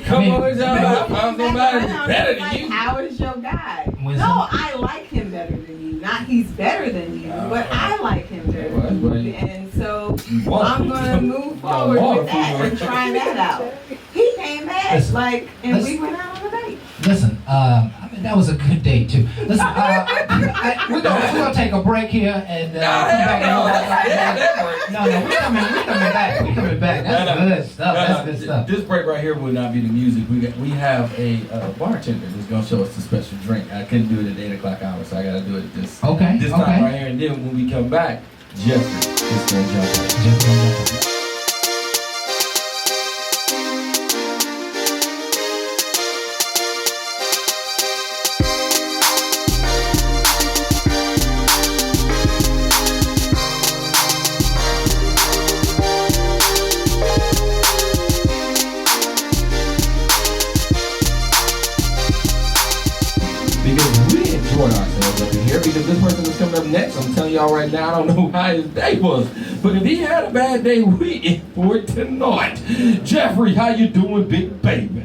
Come on, y'all. I found somebody better than like, you. how is your guy? Was No, it- I like him better than you. Not he's better than you, but I like him better Well, than well, you. And so want I'm to. gonna move forward with that and try that out. He came back, Listen, and we went out on a date. Listen, that was a good date too. Listen, we're gonna take a break here and come back. No, we're coming back. We're coming back. That's good stuff. That's good stuff. This break right here will not be the music. We have a bartender that's gonna show us the special drink. I couldn't do it at 8:00 hour, so I gotta do it this time right here. And then when we come back, Jeffrey is gonna jump in. Just gonna jump in. Because we enjoyed ourselves up in here. Because this person that's coming up next, I'm telling y'all right now, I don't know how his day was. But if he had a bad day, we in for it tonight. Jeffrey, how you doing, big baby?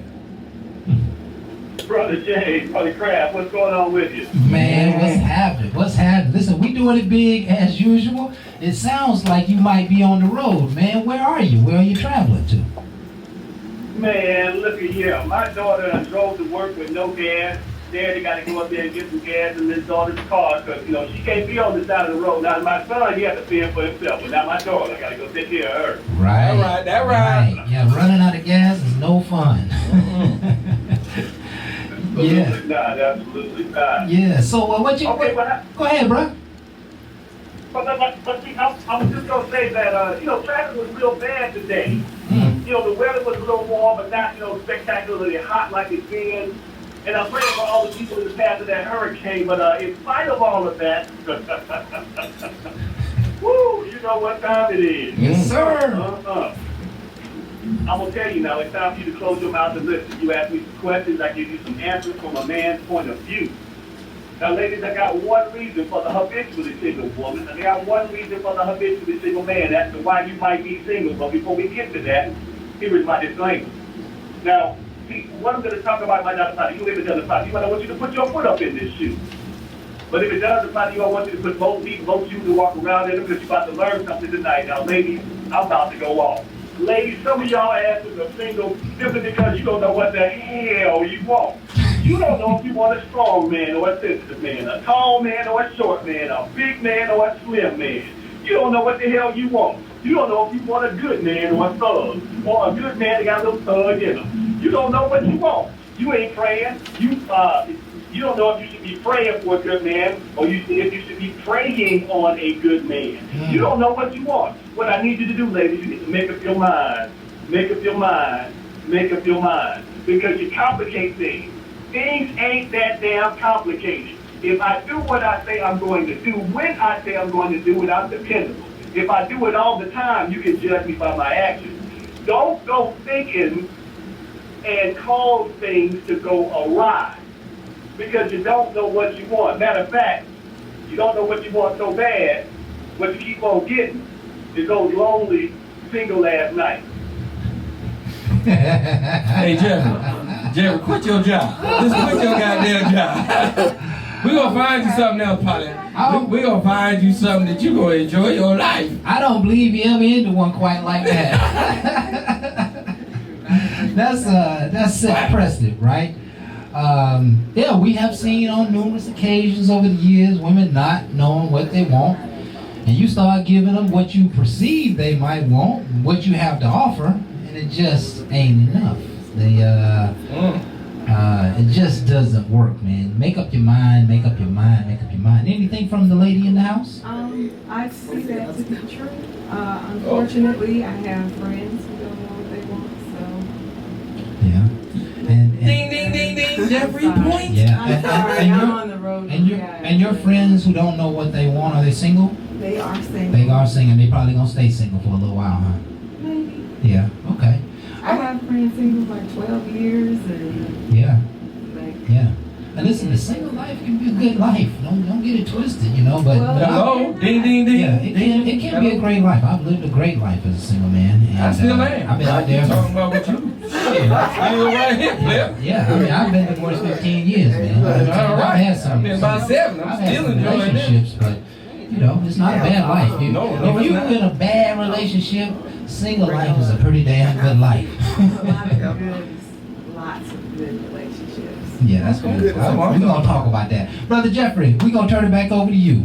Brother Jay, Brother Kraft, what's going on with you? Man, what's happening? What's happening? Listen, we doing it big as usual. It sounds like you might be on the road, man. Where are you? Where are you traveling to? Man, look at here. My daughter drove to work with no gas. Daddy got to go up there and get some gas in his daughter's car because, she can't be on the side of the road. Now, my son, he has to pay for himself, but now my daughter, I got to go take care of her. Right. All right, that right. Yeah, running out of gas is no fun. Yeah. Absolutely not. Absolutely not. Yeah. So what you? Okay, Go ahead, bro. But see, I was just going to say that, traffic was real bad today. Mm. The weather was a little warm, but not, spectacularly hot like it's been. And I'm praying for all the people in the path of that hurricane. But in spite of all of that, woo, you know what time it is. Yes, sir. I'm going to tell you now, it's time for you to close your mouth and listen. You ask me some questions, I give you some answers from a man's point of view. Now, ladies, I got one reason for the habitually single woman, and I got one reason for the habitually single man. That's why you might be single. But before we get to that, here is my disclaimer. Now, see, what I'm going to talk about might not apply to you if it doesn't apply to you, but I want you to put your foot up in this shoe. But if it does apply to you, I want you to put both feet, both shoes, and walk around in them because you're about to learn something tonight. Now, ladies, I'm about to go off. Ladies, some of y'all asses are single simply because you don't know what the hell you want. You don't know if you want a strong man or a sensitive man, a tall man or a short man, a big man or a slim man. You don't know what the hell you want. You don't know if you want a good man or a thug, or a good man that got a little thug in him. You don't know what you want. You ain't praying. You don't know if you should be praying for a good man, or if you should be praying on a good man. You don't know what you want. What I need you to do, ladies, you need to make up your mind. Make up your mind. Make up your mind. Because you complicate things. Things ain't that damn complicated. If I do what I say I'm going to do, when I say I'm going to do it, I'm dependable. If I do it all the time, you can judge me by my actions. Don't go thinking and cause things to go awry because you don't know what you want. Matter of fact, you don't know what you want so bad, what you keep on getting is those lonely single ass nights. Hey, Jeffrey, quit your job. Just quit your goddamn job. We're going to find you something else, Polly. We're going to find you something that you're going to enjoy your life. I don't believe you ever into one quite like that. That's set precedent, right? Yeah, we have seen on numerous occasions over the years women not knowing what they want, and you start giving them what you perceive they might want, what you have to offer, and it just ain't enough. It just doesn't work, man. Make up your mind, make up your mind, make up your mind. Anything from the lady in the house? I see that to be true. Unfortunately, I have friends who don't know what they want, so. Yeah. And Ding, ding, ding, ding. Jeffrey points. yeah. I'm sorry, I'm on the road. And your friends who don't know what they want, are they single? They are single. They are single. They probably gonna stay single for a little while, huh? Maybe. Yeah. Okay. I have friends single like 12 years and Yeah. like. Yeah. And listen, the single life can be a good life. Don't get it twisted, you know. But Hello, ding, ding, ding. yeah, it can be a great life. I've lived a great life as a single man. And, I still am. I've been out there. Talking about what you. Shit, I still right here, Flip. Yeah, I mean, I've been divorced 15 years, man. All right. I've had some. I've been about 7. I've I'm had still some enjoying it. relationships, but you know, it's not a bad life. No, If it's you're not. in a bad relationship, single life is a pretty damn good life. Lots of good relationships. Yeah, that's good. We're gonna talk about that, Brother Jeffrey. We're gonna turn it back over to you.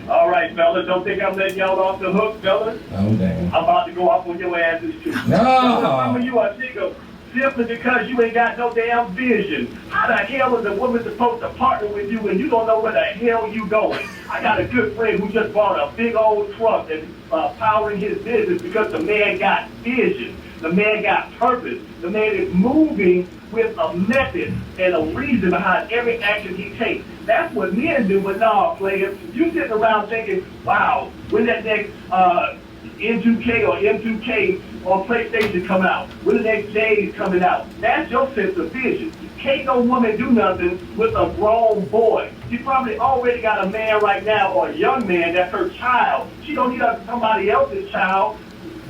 All right, fellas, don't think I'm letting y'all off the hook, fellas. Oh, damn. I'm about to go off on your asses too. No. Some of you are single simply because you ain't got no damn vision. How the hell is a woman supposed to partner with you when you don't know where the hell you going? I got a good friend who just bought a big old truck that's powering his business because the man got vision. The man got purpose. The man is moving with a method and a reason behind every action he takes. That's what men do, but nah, players. You sitting around thinking, wow, when that next N2K or M2K or PlayStation come out? When the next J is coming out? That's your sense of vision. Can't no woman do nothing with a grown boy. She probably already got a man right now or a young man that's her child. She don't need somebody else's child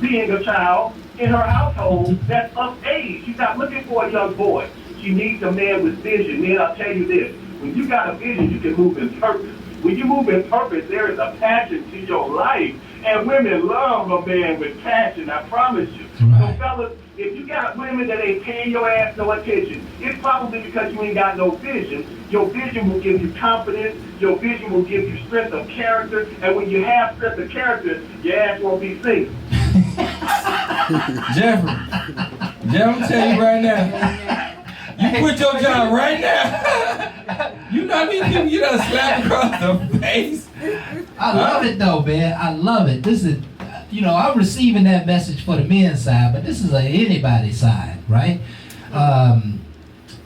being a child in her household that's of age. She's not looking for a young boy. She needs a man with vision. Man, I'll tell you this. When you got a vision, you can move in purpose. When you move in purpose, there is a passion to your life. And women love a man with passion, I promise you. Right. So fellas, if you got women that ain't paying your ass no attention, it's probably because you ain't got no vision. Your vision will give you confidence. Your vision will give you strength of character. And when you have strength of character, your ass won't be single. Jeffrey, I'm telling you right now, you quit your job right now. You know how many people you done slapped across the face? I love it though, man. I love it. This is, you know, I'm receiving that message for the men's side, but this is anybody's side, right?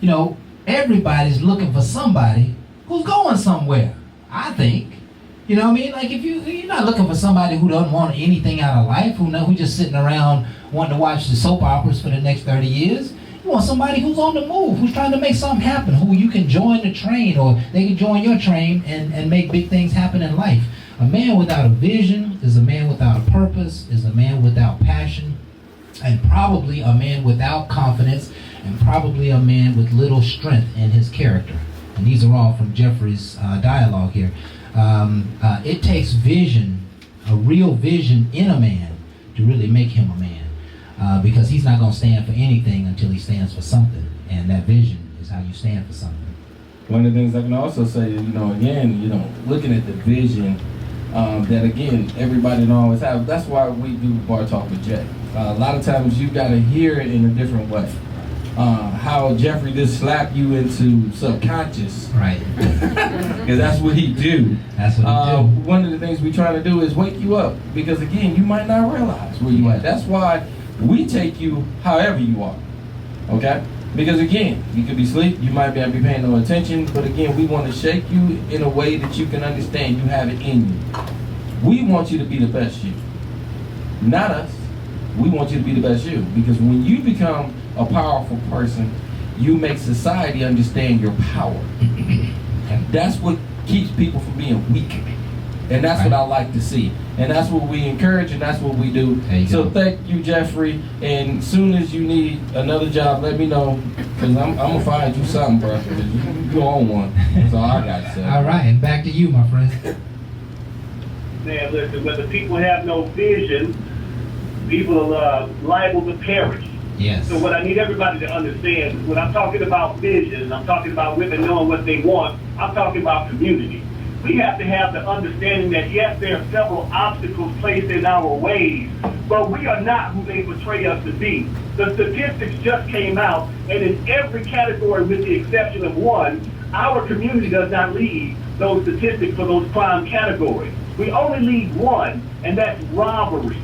You know, everybody's looking for somebody who's going somewhere, I think. You know what I mean? Like if you're not looking for somebody who doesn't want anything out of life, who's just sitting around wanting to watch the soap operas for the next 30 years. You want somebody who's on the move, who's trying to make something happen, who you can join the train or they can join your train and make big things happen in life. A man without a vision is a man without a purpose, is a man without passion, and probably a man without confidence, and probably a man with little strength in his character. And these are all from Jeffrey's dialogue here. It takes vision, a real vision in a man, to really make him a man, because he's not going to stand for anything until he stands for something, and that vision is how you stand for something. One of the things I can also say, again, looking at the vision that, again, everybody don't always have. That's why we do Bar Talk with Jay. A lot of times you got to hear it in a different way. How Jeffrey just slapped you into subconscious. Right. Because that's what he do. That's what he do. One of the things we try to do is wake you up. Because, again, you might not realize where you at. That's why we take you however you are. Okay? Because again, you could be asleep, you might be paying no attention, but again, we want to shake you in a way that you can understand you have it in you. We want you to be the best you. Not us. We want you to be the best you. Because when you become a powerful person, you make society understand your power. That's what keeps people from being weak. And that's what I like to see. And that's what we encourage, and that's what we do. So thank you, Jeffrey. And as soon as you need another job, let me know. Because I'm going to find you something, bro. Because you own one. That's all I got to say. All right, and back to you, my friend. Man, listen, when the people have no vision, people are liable to perish. Yes. So what I need everybody to understand, when I'm talking about vision, I'm talking about women knowing what they want, I'm talking about community. We have to have the understanding that, yes, there are several obstacles placed in our ways, but we are not who they portray us to be. The statistics just came out, and in every category with the exception of one, our community does not lead those statistics for those crime categories. We only lead one, and that's robbery.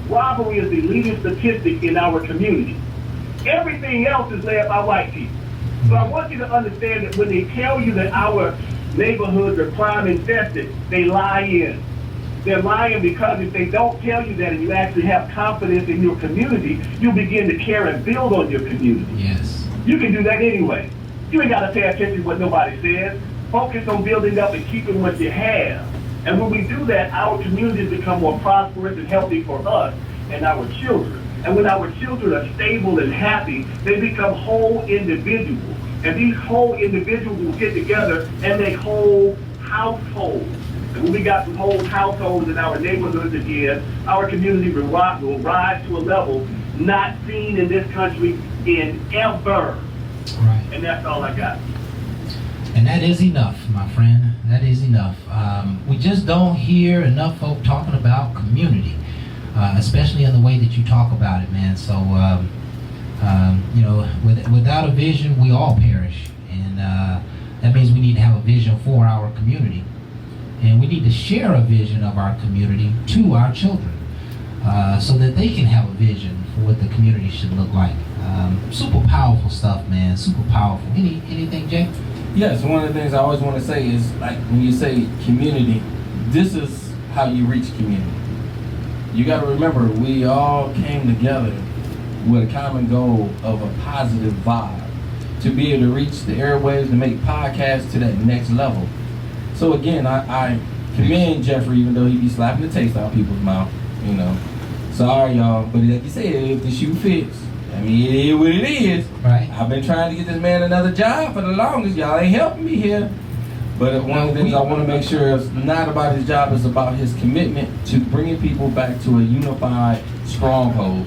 Robbery is the leading statistic in our community. Everything else is led by white people. So I want you to understand that when they tell you that our neighborhoods are crime infested, they lie in. They're lying because if they don't tell you that and you actually have confidence in your community, you'll begin to care and build on your community. Yes. You can do that anyway. You ain't got to pay attention to what nobody says. Focus on building up and keeping what you have. And when we do that, our communities become more prosperous and healthy for us and our children. And when our children are stable and happy, they become whole individuals. And these whole individuals will get together and make whole households. And when we got some whole households in our neighborhoods again, our community will rise to a level not seen in this country in ever. Right. And that's all I got. And that is enough, my friend. That is enough. We just don't hear enough folk talking about community, especially in the way that you talk about it, man. So, without a vision, we all perish. And that means we need to have a vision for our community. And we need to share a vision of our community to our children so that they can have a vision for what the community should look like. Super powerful stuff, man. Super powerful. Anything, Jay? Yes, one of the things I always want to say is, like, when you say community, this is how you reach community. You got to remember, we all came together with a common goal of a positive vibe to be able to reach the airwaves and make podcasts to that next level. So again, I commend Jeffrey, even though he be slapping the taste out of people's mouth, Sorry, y'all, but like you said, if the shoe fits, I mean, it is what it is. Right. I've been trying to get this man another job for the longest. Y'all ain't helping me here. But one of the things I want to make sure is not about his job, it's about his commitment to bringing people back to a unified stronghold.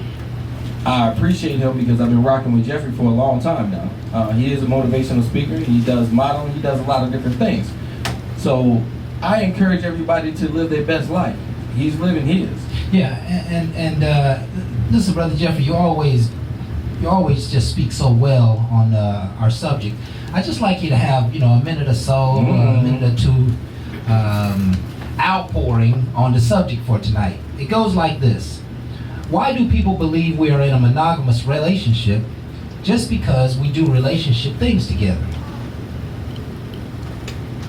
I appreciate him because I've been rocking with Jeffrey for a long time now. He is a motivational speaker. He does modeling. He does a lot of different things. So I encourage everybody to live their best life. He's living his. Yeah, and listen, Brother Jeffrey, you always just speak so well on our subject. I'd just like you to have, a minute or so, a minute or two outpouring on the subject for tonight. It goes like this. Why do people believe we are in a monogamous relationship just because we do relationship things together?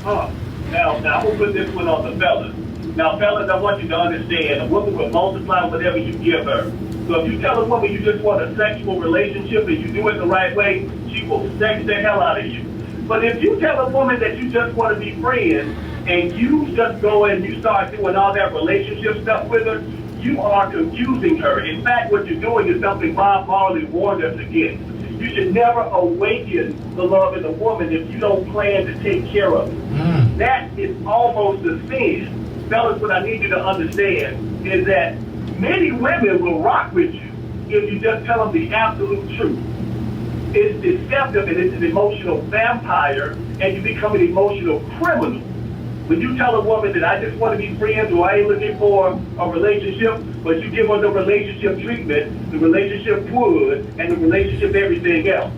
Now I'm going to put this one on the fellas. Now, fellas, I want you to understand, a woman will multiply whatever you give her. So if you tell a woman you just want a sexual relationship and you do it the right way, she will sex the hell out of you. But if you tell a woman that you just want to be friends and you just go and you start doing all that relationship stuff with her, you are confusing her. In fact, what you're doing is something Bob Marley warned us against. You should never awaken the love in a woman if you don't plan to take care of it. That is almost a sin. Fellas, what I need you to understand is that Many women will rock with you if you just tell them the absolute truth. It's deceptive and it's an emotional vampire, and you become an emotional criminal. When you tell a woman that I just want to be friends or I ain't looking for a relationship, but you give her the relationship treatment, the relationship wood, and the relationship everything else.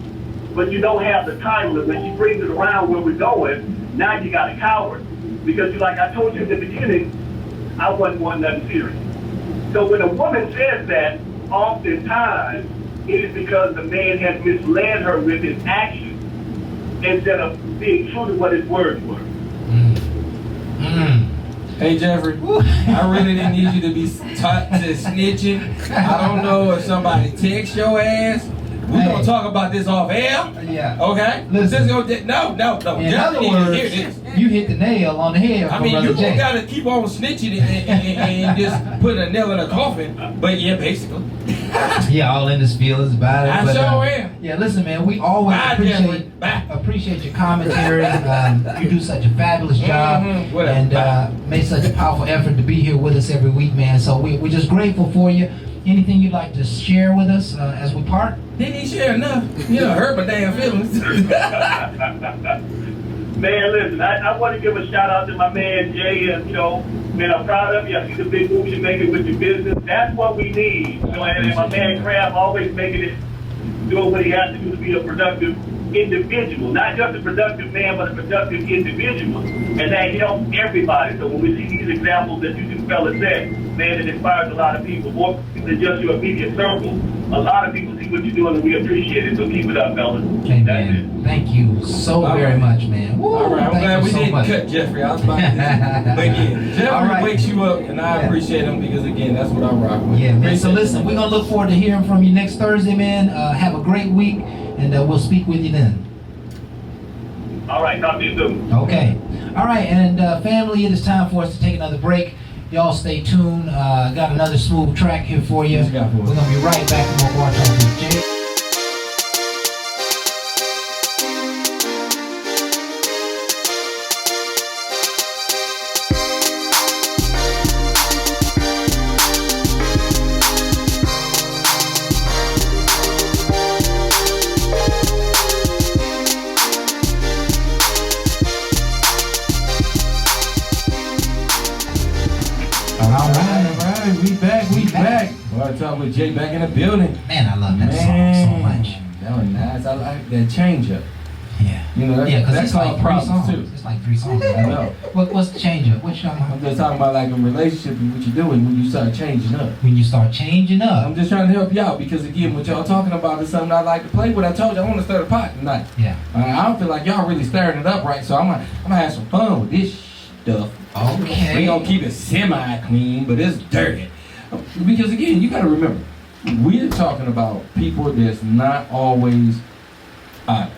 But you don't have the title, and when she brings it around where we're going, now you got a coward. Because like I told you in the beginning, I wasn't wanting nothing serious. So when a woman says that, oftentimes, it is because the man has misled her with his actions instead of being true to what his words were. Hey Jeffrey, I really didn't need you to be taught to snitching. I don't know if somebody text your ass. We're gonna talk about this off air. Yeah. Okay? Listen. No. In Jeffrey other need to words, hear this. you hit the nail on the head. I mean, Brother you Jay. don't gotta keep on snitching and just put a nail in a coffin. But yeah, basically. Yeah, all in his feelings about it. I but, sure am. Yeah, listen, man, we always Bye, Jeffrey. Bye. appreciate your commentary. You do such a fabulous job, Whatever. and make such a powerful effort to be here with us every week, man. So we're just grateful for you. Anything you'd like to share with us as we part? Didn't he share enough? You know, hurt my damn feelings. Man, listen, I want to give a shout out to my man Jay, and man, I'm proud of you. I see the big moves you're making with your business. That's what we need. And my man Kraft always making it, doing what he has to do to be a productive individual, not just a productive man, but a productive individual, and that helps everybody. So when we see these examples that you two fellas said, man, it inspires a lot of people, more than just your immediate circle. A lot of people see what you're doing, and we appreciate it. So keep it up, fellas. Amen. Thank you so very much, man. Woo, All right, I'm thank glad you we so didn't much. cut Jeffrey. I was about to but yeah, Jeffrey All right. wakes you up, and I appreciate him because, again, that's what I rock with. Yeah, man. So Appreciate listen, it. we're gonna look forward to hearing from you next Thursday, man. Have a great week, and we'll speak with you then. All right, talk to you soon. Okay. All right, and family, it is time for us to take another break. Y'all stay tuned. Got another smooth track here for you. What you got for us? We're gonna be right back with more Bar Talk with Jay. All right. We back. Bar Talk with Jay back in the building. Man, I love that song so much. That was nice. I like that change up. Yeah. You know, Yeah, because it's like three problems songs. too. It's like 3 songs. I know. What's the change up? What you talking I'm about? just talking about like in relationship and what you're doing when you start changing up. When you start changing up. I'm just trying to help you out because again, what y'all talking about is something I like to play with. I told you I want to stir the pot tonight. Yeah. I don't feel like y'all really stirring it up right, so I'm gonna have some fun with this stuff. Okay. We gonna keep it semi-clean, but it's dirty. Because again, you gotta remember, we're talking about people that's not always honest.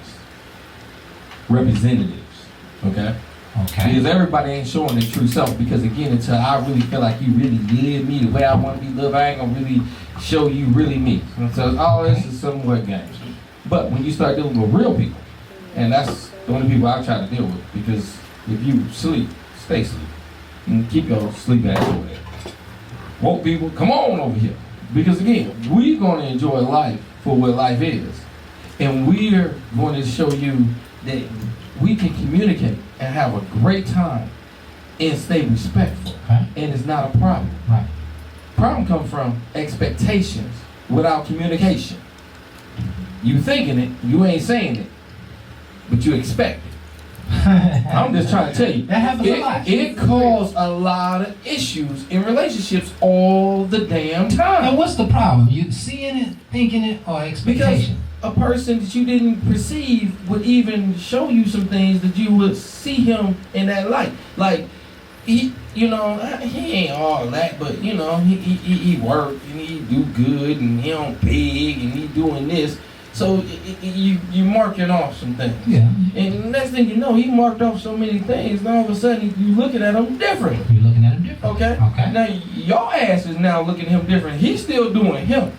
Representatives, okay? Okay. Because everybody ain't showing their true self. Because again, until I really feel like you really live me the way I want to be lived, I ain't gonna really show you really me. And so all this is somewhat games. But when you start dealing with real people, and that's the only people I try to deal with, because if you sleep, stay asleep. And keep your sleep ass over there. Woke people, come on over here. Because again, we're gonna enjoy life for what life is. And we're going to show you that we can communicate and have a great time and stay respectful. Okay. And it's not a problem. Right. Problem comes from expectations without communication. You thinking it, you ain't saying it, but you expect it. I'm just trying to tell you. That happens a lot. It causes a lot of issues in relationships all the damn time. And what's the problem? You seeing it, thinking it, or Because expectation? a person that you didn't perceive would even show you some things that you would see him in that light. Like, he ain't all that, but, he work and he do good and he don't big and he doing this. So you marking off some things. Yeah. And the next thing you know, he marked off so many things, and all of a sudden you looking at him different. You're looking at it different. Okay? Okay. Now, your ass is now looking at him different. He's still doing him.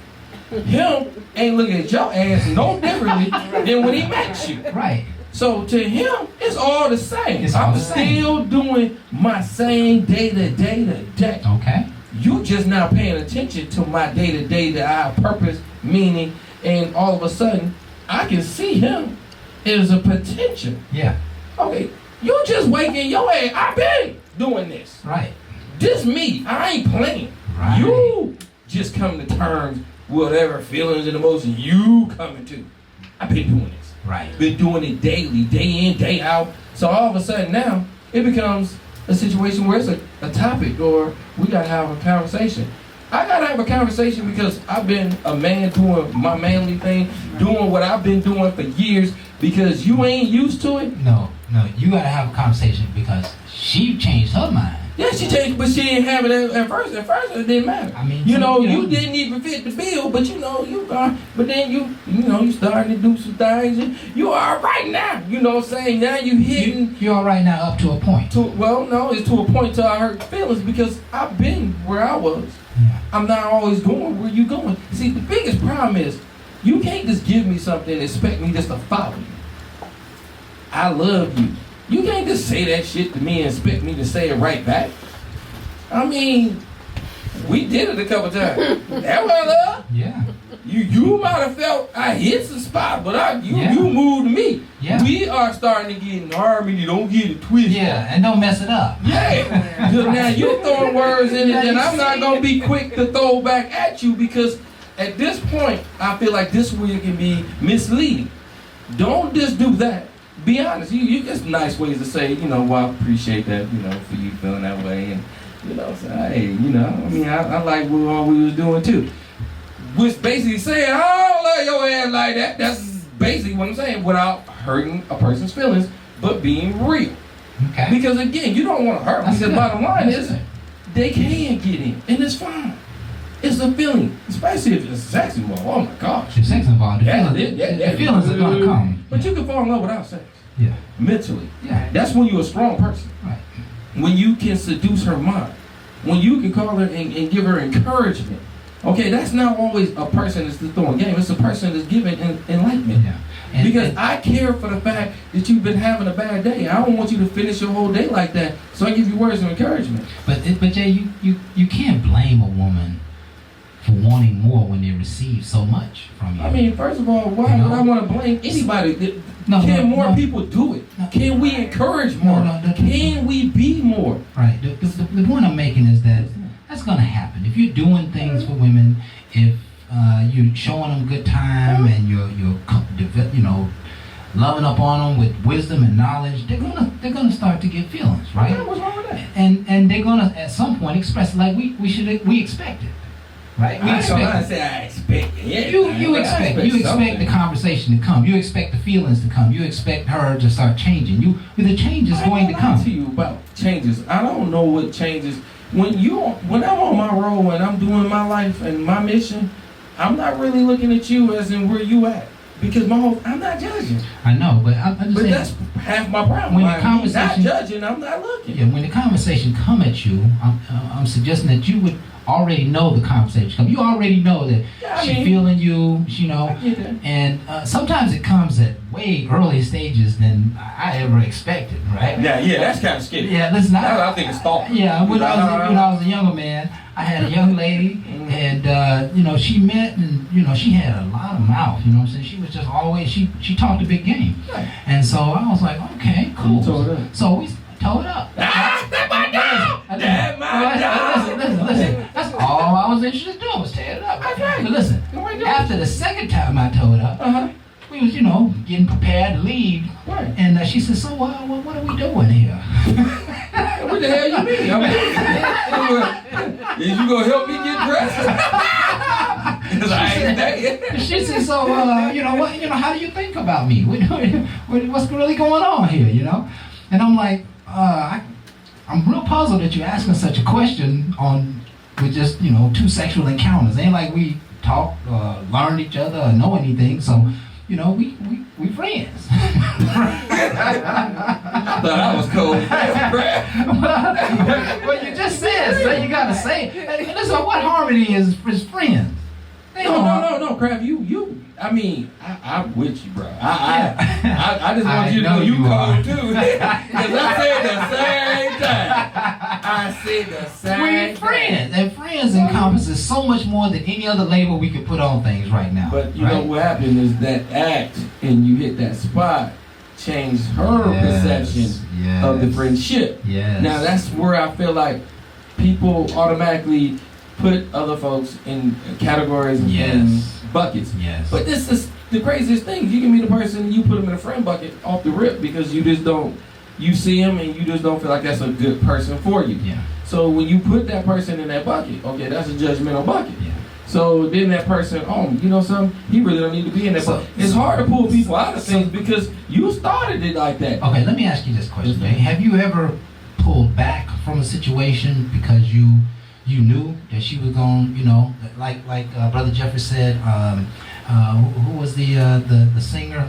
Him ain't looking at your ass no differently than when he met you. Right. So to him, it's all the same. It's all I'm the same. still doing my same day to day to day. Okay. You just not paying attention to my day-to-day that I have purpose, meaning, and all of a sudden, I can see him as a potential. Yeah. Okay, you just waking your ass. I've been doing this. Right. This me. I ain't playing. Right. You just come to terms with whatever feelings and emotions you coming to. I've been doing this. Right. Been doing it daily, day in, day out. So all of a sudden now, it becomes a situation where it's a topic or we gotta have a conversation. I gotta have a conversation because I've been a man doing my manly thing, doing what I've been doing for years because you ain't used to it. No, you gotta have a conversation because she changed her mind. Yeah, she changed, but she didn't have it at first. At first, it didn't matter. I mean, you didn't even fit the bill, but but then you starting to do some things. And you all right now. You know what I'm saying? Now you hitting. You're all right now up to a point. It's to a point till I hurt feelings because I've been where I was. Yeah. I'm not always going where you going. See, the biggest problem is you can't just give me something and expect me just to follow you. I love you. You can't just say that shit to me and expect me to say it right back. I mean, we did it a couple times. That was love. Yeah. You might have felt I hit some spot, but you moved me. Yeah. We are starting to get in harmony. Don't get it twisted. Yeah, and don't mess it up. Yeah. Now you throwing words in it, and I'm not gonna be quick to throw back at you because at this point I feel like this way it can be misleading. Don't just do that. Be honest. You just nice ways to say, well, I appreciate that, for you feeling that way, and say, hey, I like what we was doing too. Which basically saying, I don't love your ass like that. That's basically what I'm saying, without hurting a person's feelings, but being real. Okay. Because again, you don't want to hurt them. Because bottom line is, good. they can get in, and it's fine. It's a feeling, especially if it's sex involved. Oh my gosh. If sex involved, the feelings are gonna come. But you can fall in love without sex. Yeah. Mentally. Yeah. That's when you're a strong person. Right. When you can seduce her mind. When you can call her and give her encouragement. Okay, that's not always a person that's just throwing game. It's a person that's giving enlightenment. Yeah. Because I care for the fact that you've been having a bad day. I don't want you to finish your whole day like that. So I give you words of encouragement. But Jay, you can't blame a woman for wanting more when they receive so much from you. I mean, first of all, why would I want to blame anybody? Can more people do it? Can we encourage more? Can we be more? Right. The point I'm making is that that's going to happen. If you're doing things for women, if you're showing them good time and you're loving up on them with wisdom and knowledge, they're gonna start to get feelings, right? Yeah, what's wrong with that? And they're gonna at some point express it like we expect it. Right? I expect it. Yeah, You expect the conversation to come. You expect the feelings to come. You expect her to start changing. The change is going to come. To you about changes. I don't know what changes. When I'm on my road and I'm doing my life and my mission, I'm not really looking at you as in where you at. Because I'm not judging. I know, but I'm just saying. But that's half my problem. When the conversation, not judging, I'm not looking. Yeah, when the conversation come at you, I'm suggesting that you would already know the conversation come. You already know that she's feeling you, and sometimes it comes at way earlier stages than I ever expected, right? Yeah, that's kind of scary. Yeah, listen, I think it's stalking. Yeah, when I was a younger man, I had a young lady, and she met, and she had a lot of mouth. You know what I'm saying? She was just always she talked a big game, and so I was like, okay, cool. So we towed up. Listen. That's all I was interested in doing was tear it up. But listen, after the second time I towed up, we was, getting prepared to leave. Right. And she said, so what are we doing here? What the hell you mean? Is you gonna help me get dressed? She said, so how do you think about me? What's really going on here? And I'm like, I'm real puzzled that you're asking such a question with just two sexual encounters. Ain't like we talk, learned each other, or know anything. So we friends. I thought I was cold. Well, you just said, so you gotta say it. Listen, what harmony is friends? No, Crab. I'm with you, bro. I just want you to know you cold too. Because I said the same time. I said the same We're friends, and friends encompasses so much more than any other label we could put on things right now. But you know what happened is that act, and you hit that spot, changed her perception of the friendship. Yes. Now that's where I feel like people automatically put other folks in categories and buckets. Yes. But this is the craziest thing. You can meet a person, you put them in a friend bucket off the rip because you just don't. You see him and you just don't feel like that's a good person for you. Yeah. So when you put that person in that bucket, okay, that's a judgmental bucket. Yeah. So then that person, you know something, he really don't need to be in that bucket. It's hard to pull people out of things because you started it like that. Okay, let me ask you this question, man. Have you ever pulled back from a situation because you knew that she was going, you know, like Brother Jeffrey said, who was the singer?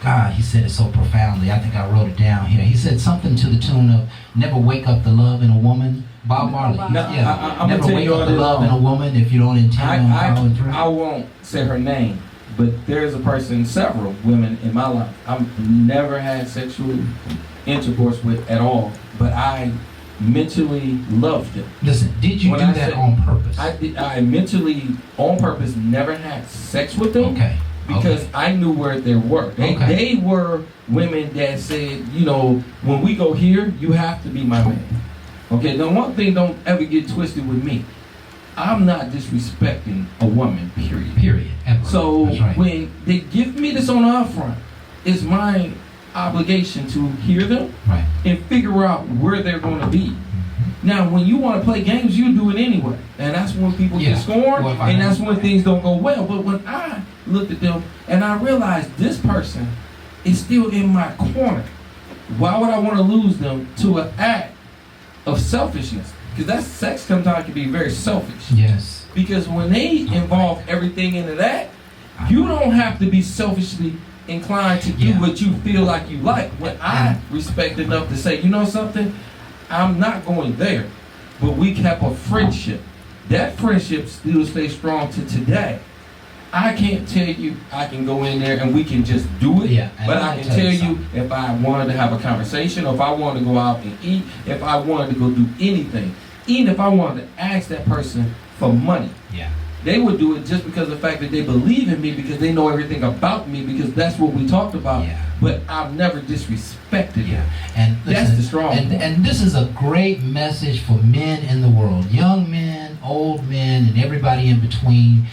God, he said it so profoundly. I think I wrote it down here. He said something to the tune of "Never wake up the love in a woman." Bob Marley. I'm Never gonna wake tell you up the love in a woman if you don't intend on following through. I won't say her name, but there's a person, several women in my life I've never had sexual intercourse with at all, but I mentally loved them. Listen, did you do that on purpose? I mentally, on purpose, never had sex with them. Okay. Because I knew where they were. They were women that said, you know, when we go here, you have to be my man. Okay, now one thing, don't ever get twisted with me. I'm not disrespecting a woman, period. Ever. So Right. when they give me this on the upfront, it's my obligation to hear them and figure out where they're going to be. Now, when you want to play games, you do it anyway. And that's when people get scorned, and that's when things don't go well. But when I looked at them and I realized this person is still in my corner, why would I want to lose them to an act of selfishness? Because that sex sometimes can be very selfish. Yes. Because when they involve everything into that, you don't have to be selfishly inclined to do what you feel like you like. When I respect enough to say, you know something, I'm not going there, but we kept a friendship. That friendship still stays strong to today. I can't tell you I can go in there and we can just do it, but I can tell you if I wanted to have a conversation, or if I wanted to go out and eat, if I wanted to go do anything, even if I wanted to ask that person for money. They would do it just because of the fact that they believe in me, because they know everything about me, because that's what we talked about. But I've never disrespected them. And listen, that's the strong point. And this is a great message for men in the world, young men, old men, and everybody in between,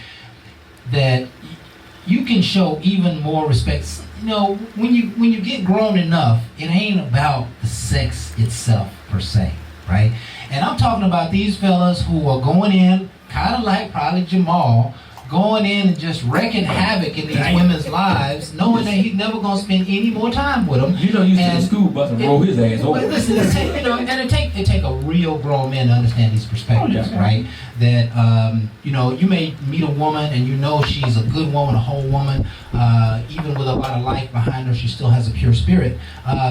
that you can show even more respect. You know, when you get grown enough, it ain't about the sex itself per se, right? And I'm talking about these fellas who are going in, kind of like probably Jamal, going in and just wrecking havoc in these women's lives, knowing that he's never going to spend any more time with them. You know, used to the school bus and roll his ass over. But listen, it take a real grown man to understand these perspectives, right? That you know, you may meet a woman and you know she's a good woman, a whole woman, even with a lot of life behind her, she still has a pure spirit.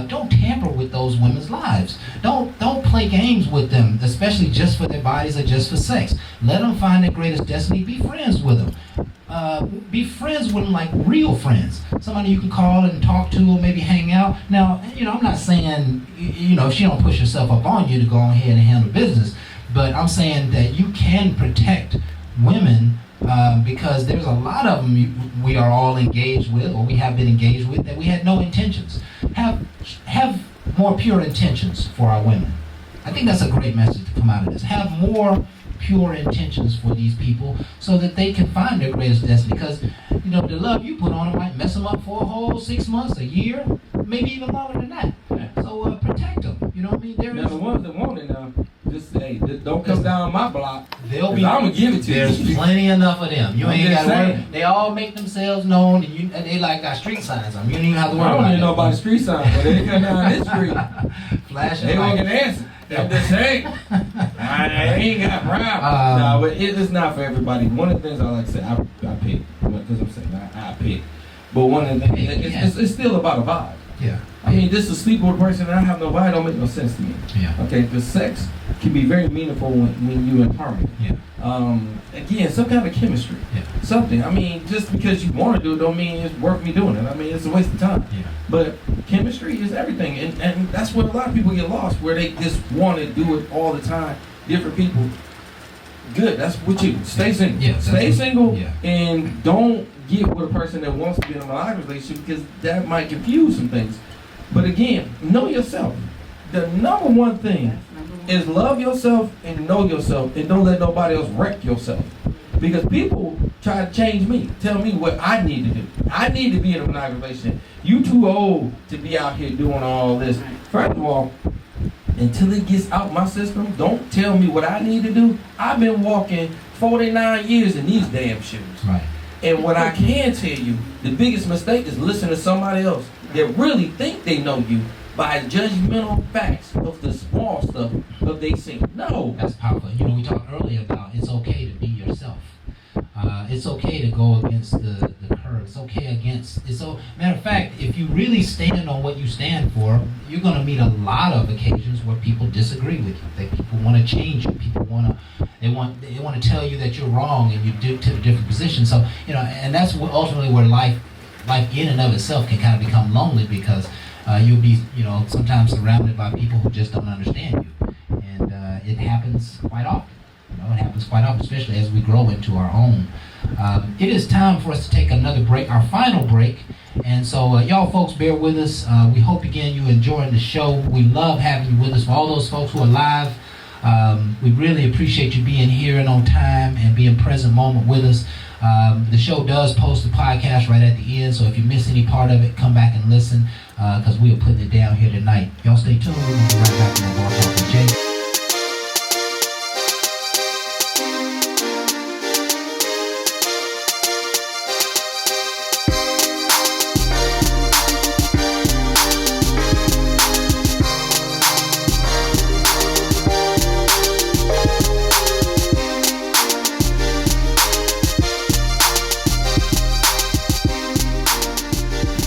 Don't tamper with those women's lives. Don't play games with them, especially just for their bodies or just for sex. Let them find their greatest destiny. Be friends with them. Be friends with them like real friends. Somebody you can call and talk to, or maybe hang out. Now, you know, I'm not saying, you know, if she don't push herself up on you to go ahead and handle business, but I'm saying that you can protect women because there's a lot of them we are all engaged with, or we have been engaged with, that we had no intentions. Have more pure intentions for our women. I think that's a great message to come out of this. Have more pure intentions for these people so that they can find their greatest destiny. Because, you know, the love you put on them might mess them up for a whole 6 months, a year, maybe even longer than that. So protect them. You know what I mean? Now, the ones that want it now, just say, don't come down my block. They'll be. I'm gonna give it to you. There's plenty enough of them. You ain't got to worry. They all make themselves known, and they like got street signs on them. You don't even have to worry about it. I don't even know about the street signs, but they come down this street. Flashing. They don't get answer. They're just saying, I ain't got problems. No, but it's not for everybody. One of the things I like to say, I pick, because I'm saying I pick. But one of the things, it's still about a vibe. Yeah. I mean, just to sleep with a person and I have no vibe don't make no sense to me. Yeah. Okay, because sex can be very meaningful when you're in harmony. Yeah. Again, some kind of chemistry. Yeah. Something. I mean, just because you want to do it don't mean it's worth me doing it. I mean, it's a waste of time. Yeah. But chemistry is everything. And that's where a lot of people get lost, where they just want to do it all the time. Different people. Good. That's what you stay single. Yeah, stay single yeah. and don't get with a person that wants to be in a monogamous relationship, because that might confuse some things. But again, know yourself. The number one thing is love yourself and know yourself, and don't let nobody else wreck yourself. Because people try to change me, tell me what I need to do. I need to be in a monogamous relationship. You too old to be out here doing all this. First of all, until it gets out my system, don't tell me what I need to do. I've been walking 49 years in these damn shoes. Right. And what I can tell you, the biggest mistake is listening to somebody else that really think they know you by judgmental facts of the small stuff of they see. No. That's powerful. You know, we talked earlier about it's okay to be yourself. It's okay to go against the curve. It's okay against. Matter of fact, if you really stand on what you stand for, you're going to meet a lot of occasions where people disagree with you. That people want to change you. People want to tell you that you're wrong and you do to a different position. So and that's ultimately where life in and of itself can kind of become lonely, because you'll be sometimes surrounded by people who just don't understand you, and it happens quite often. It happens quite often, especially as we grow into our own. It is time for us to take another break, our final break. And so y'all folks bear with us. We hope again you enjoying the show. We love having you with us. For all those folks who are live, we really appreciate you being here and on time and being present moment with us. The show does post a podcast right at the end, so if you miss any part of it, come back and listen, because we are putting it down here tonight. Y'all stay tuned. We're going to be right back on Bar Talk with Jay.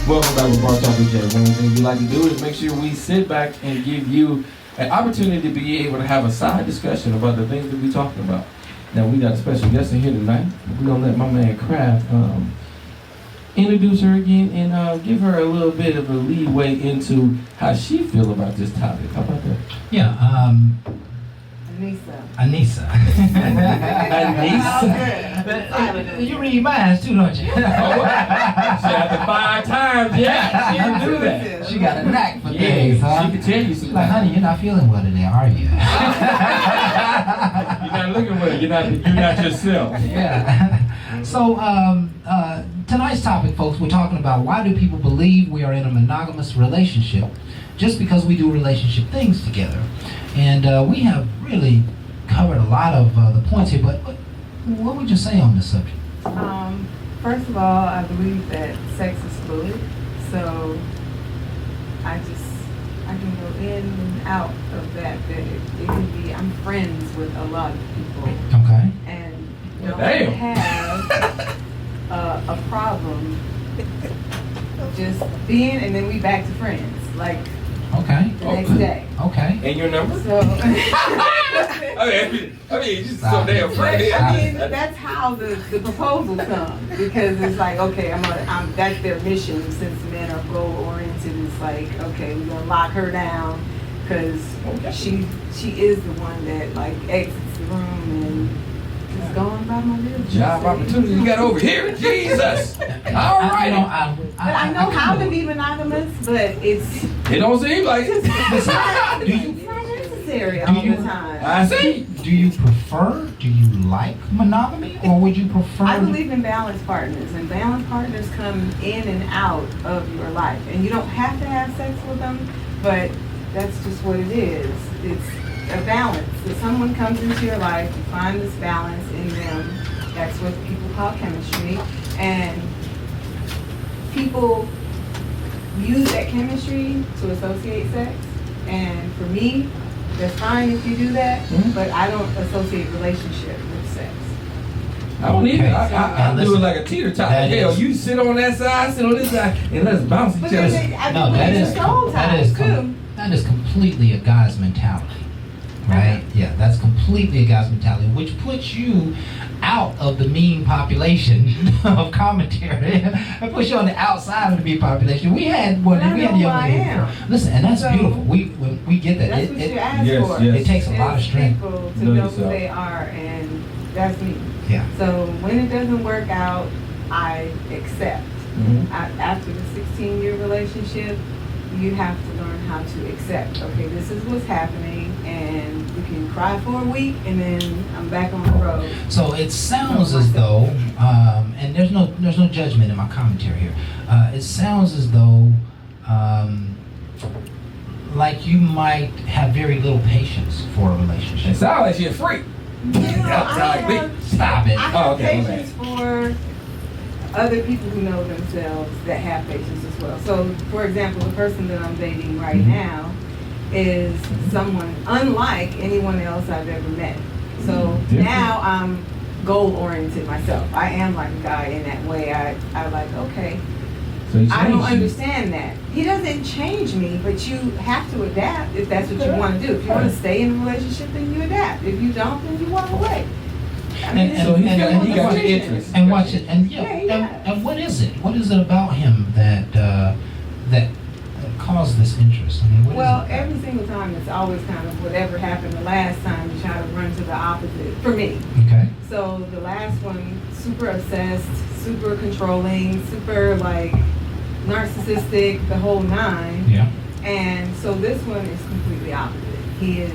Welcome back to Bar Talk with Jay. One of the things we like to do is make sure we sit back and give you an opportunity to be able to have a side discussion about the things that we're talking about. Now, we got a special guest in here tonight. We're going to let my man Kraft introduce her again and give her a little bit of a leeway into how she feel about this topic. How about that? Yeah, Anissa. You read minds too, don't you? She had the 5 times, yeah. She didn't do that. She got a knack for things, huh? She can tell you something. Like, honey, you're not feeling well today, are you? You're not looking well. You're not yourself. Yeah. So tonight's topic, folks, we're talking about why do people believe we are in a monogamous relationship just because we do relationship things together. And we have really covered a lot of the points here, but what would you say on this subject? First of all, I believe that sex is fluid, so I can go in and out of that it can be, I'm friends with a lot of people. Okay. And don't have a problem just being, and then we back to friends, like okay. the next day. Okay. And your number? So, I mean, you're just so damn funny. I mean, that's how the proposals come, because it's like, okay, that's their mission, since men are goal oriented. It's like, okay, we're gonna lock her down because she is the one that like exits the room and is going by my business. Job opportunity you got over here, Jesus. All right. But I know how to be monogamous, but it don't seem like it. it's not necessary all the time. I see. Do you like monogamy, or would you prefer? I believe in balanced partners, and balanced partners come in and out of your life, and you don't have to have sex with them, but that's just what it is. It's a balance. If someone comes into your life, you find this balance in them. That's what people call chemistry, and people use that chemistry to associate sex. And for me, that's fine if you do that, but I don't associate relationship with sex. I don't either. I do it like a teeter totter. Hell, you sit on that side, I sit on this side, and let's bounce each other. That is completely a guy's mentality, right? Yeah, that's completely a guy's mentality, which puts you out of the meme population of commentary. It puts you on the outside of the meme population. We had one. But We had I know the who I am. Listen, and that's So, beautiful. We get that. That's what you ask yes, for. yes. It takes a lot of It's strength. people to Know know yourself. who they are, and that's me. Yeah. So when it doesn't work out, I accept. Mhm. After the 16-year relationship, you have to learn how to accept. Okay, this is what's happening, and you can cry for a week, and then I'm back on the road. So it sounds as though, and there's no judgment in my commentary here. It sounds as though, like you might have very little patience for a relationship. It sounds like you're a freak. That's like me. Stop it. I have Oh, okay, my patience for other people who know themselves that have patience as well. So, for example, the person that I'm dating right now is someone unlike anyone else I've ever met. So Different. now I'm goal-oriented myself. I am like a guy in that way. I like, okay, So you I don't changed. understand that. He doesn't change me, but you have to adapt if that's what you want to do. If you want to stay in a relationship, then you adapt. If you don't, then you walk away. I mean, And- So he and- got, and he got your decision. interest. And watch it, and Yeah, he does. and what is it? What is it about him that caused this interest? I mean, what is Well, it? every single time it's always kind of whatever happened the last time, you try to run to the opposite for me. Okay. So the last one, super obsessed, super controlling, super like narcissistic, the whole nine. Yeah. And so this one is completely opposite. He is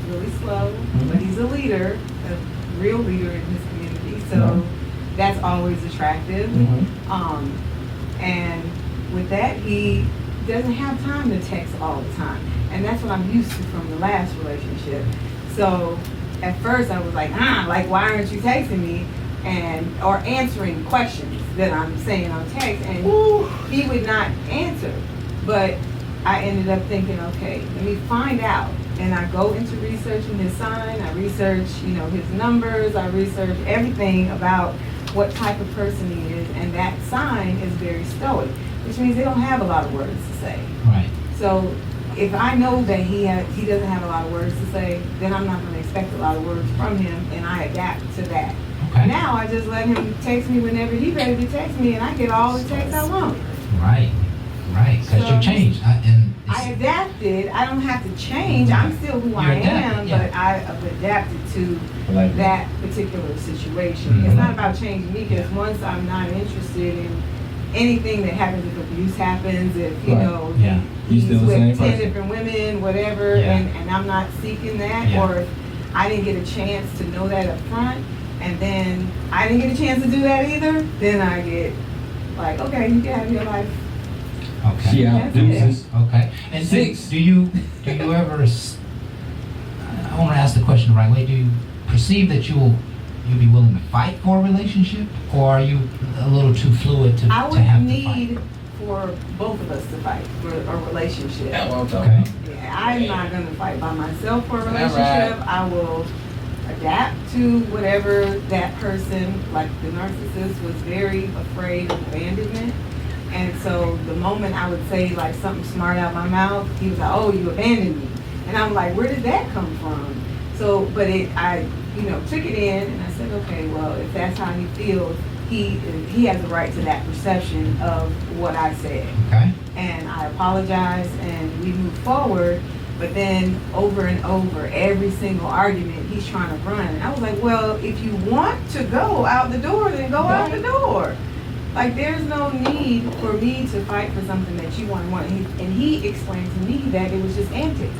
really slow, but he's a leader, a real leader in his community. So that's always attractive. And with that, he doesn't have time to text all the time. And that's what I'm used to from the last relationship. So at first I was like, why aren't you texting me? Or answering questions that I'm saying on text, and he would not answer. But I ended up thinking, okay, let me find out. And I go into researching his sign, I research, his numbers, I research everything about what type of person he is, and that sign is very stoic, which means they don't have a lot of words to say. Right. So if I know that he doesn't have a lot of words to say, then I'm not going to expect a lot of words from him, and I adapt to that. Okay. Now I just let him text me whenever he's ready to text me, and I get all the texts I want. Right. Right. Because So you changed. I adapted. I don't have to change. I'm still who I You're adapted, am, yeah. but I have adapted to Like that particular situation. Mhm. It's not about changing me, because once I'm not interested in anything that happens, if abuse happens, if Right. Yeah. You he's still the with same 10 person. different women, whatever, Yeah. and I'm not seeking that, Yeah. or if I didn't get a chance to know that up front, and then I didn't get a chance to do that either, then I get like, okay, you can have your life. Okay. She out That's it. deuces. Okay. And Six. do you ever? I want to ask the question the right way. Do you perceive that you'll be willing to fight for a relationship, or are you a little too fluid to I have would to need fight? for both of us to fight for a relationship. That's what I'm talking Okay. about. Yeah, I'm not going to fight by myself for a All relationship. right. I will adapt to whatever that person, like the narcissist, was very afraid of abandonment. And so the moment I would say like something smart out my mouth, he was like, "Oh, you abandoned me." And I'm like, "Where did that come from?" So, but I took it in, and I said, "Okay, well, if that's how he feels, he has a right to that perception of what I said." Okay. And I apologize, and we move forward. But then over and over, every single argument, he's trying to run. And I was like, well, if you want to go out the door, then go out the door. Like, there's no need for me to fight for something that you want. And he explained to me that it was just antics.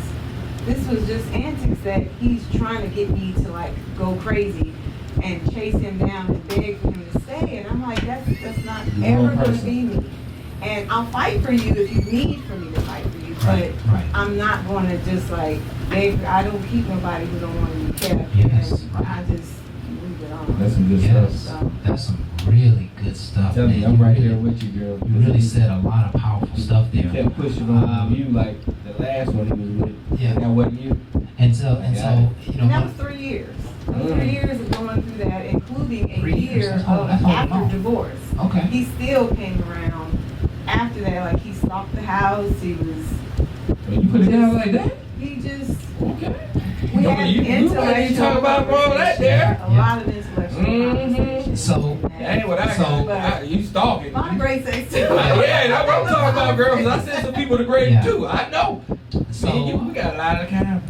This was just antics that he's trying to get me to, like, go crazy and chase him down and beg for him to stay. And I'm like, that's not ever going to be me. And I'll fight for you if you need for me to fight for you, Right, but right. I'm not going to just like beg. I don't keep nobody who don't want to be kept. Yes, And right. I just move it on. That's some good Yes. stuff. That's some really good stuff, Tell man. me, I'm You right really- here with you, girl. You really said a lot of powerful stuff He there. kept pushing on you like the last one he was with. Yeah. That wasn't you. And so, And that was what- 3 years. 3 years of going through that, including a 3 years. year That's all- of that's all after long. divorce. Okay. He still came around after that. Like, he stalked the house. He was. When you put it down like that? He just. Okay. We had You talk about all that there. A lot of intellectual conversations. So, That ain't what I So- got. You stalking. A lot of great sex too. Yeah, that's what I'm talking about, girl. 'Cause I sent some people to grade Yeah. too. I know. so, Me and you, we got a lot of time.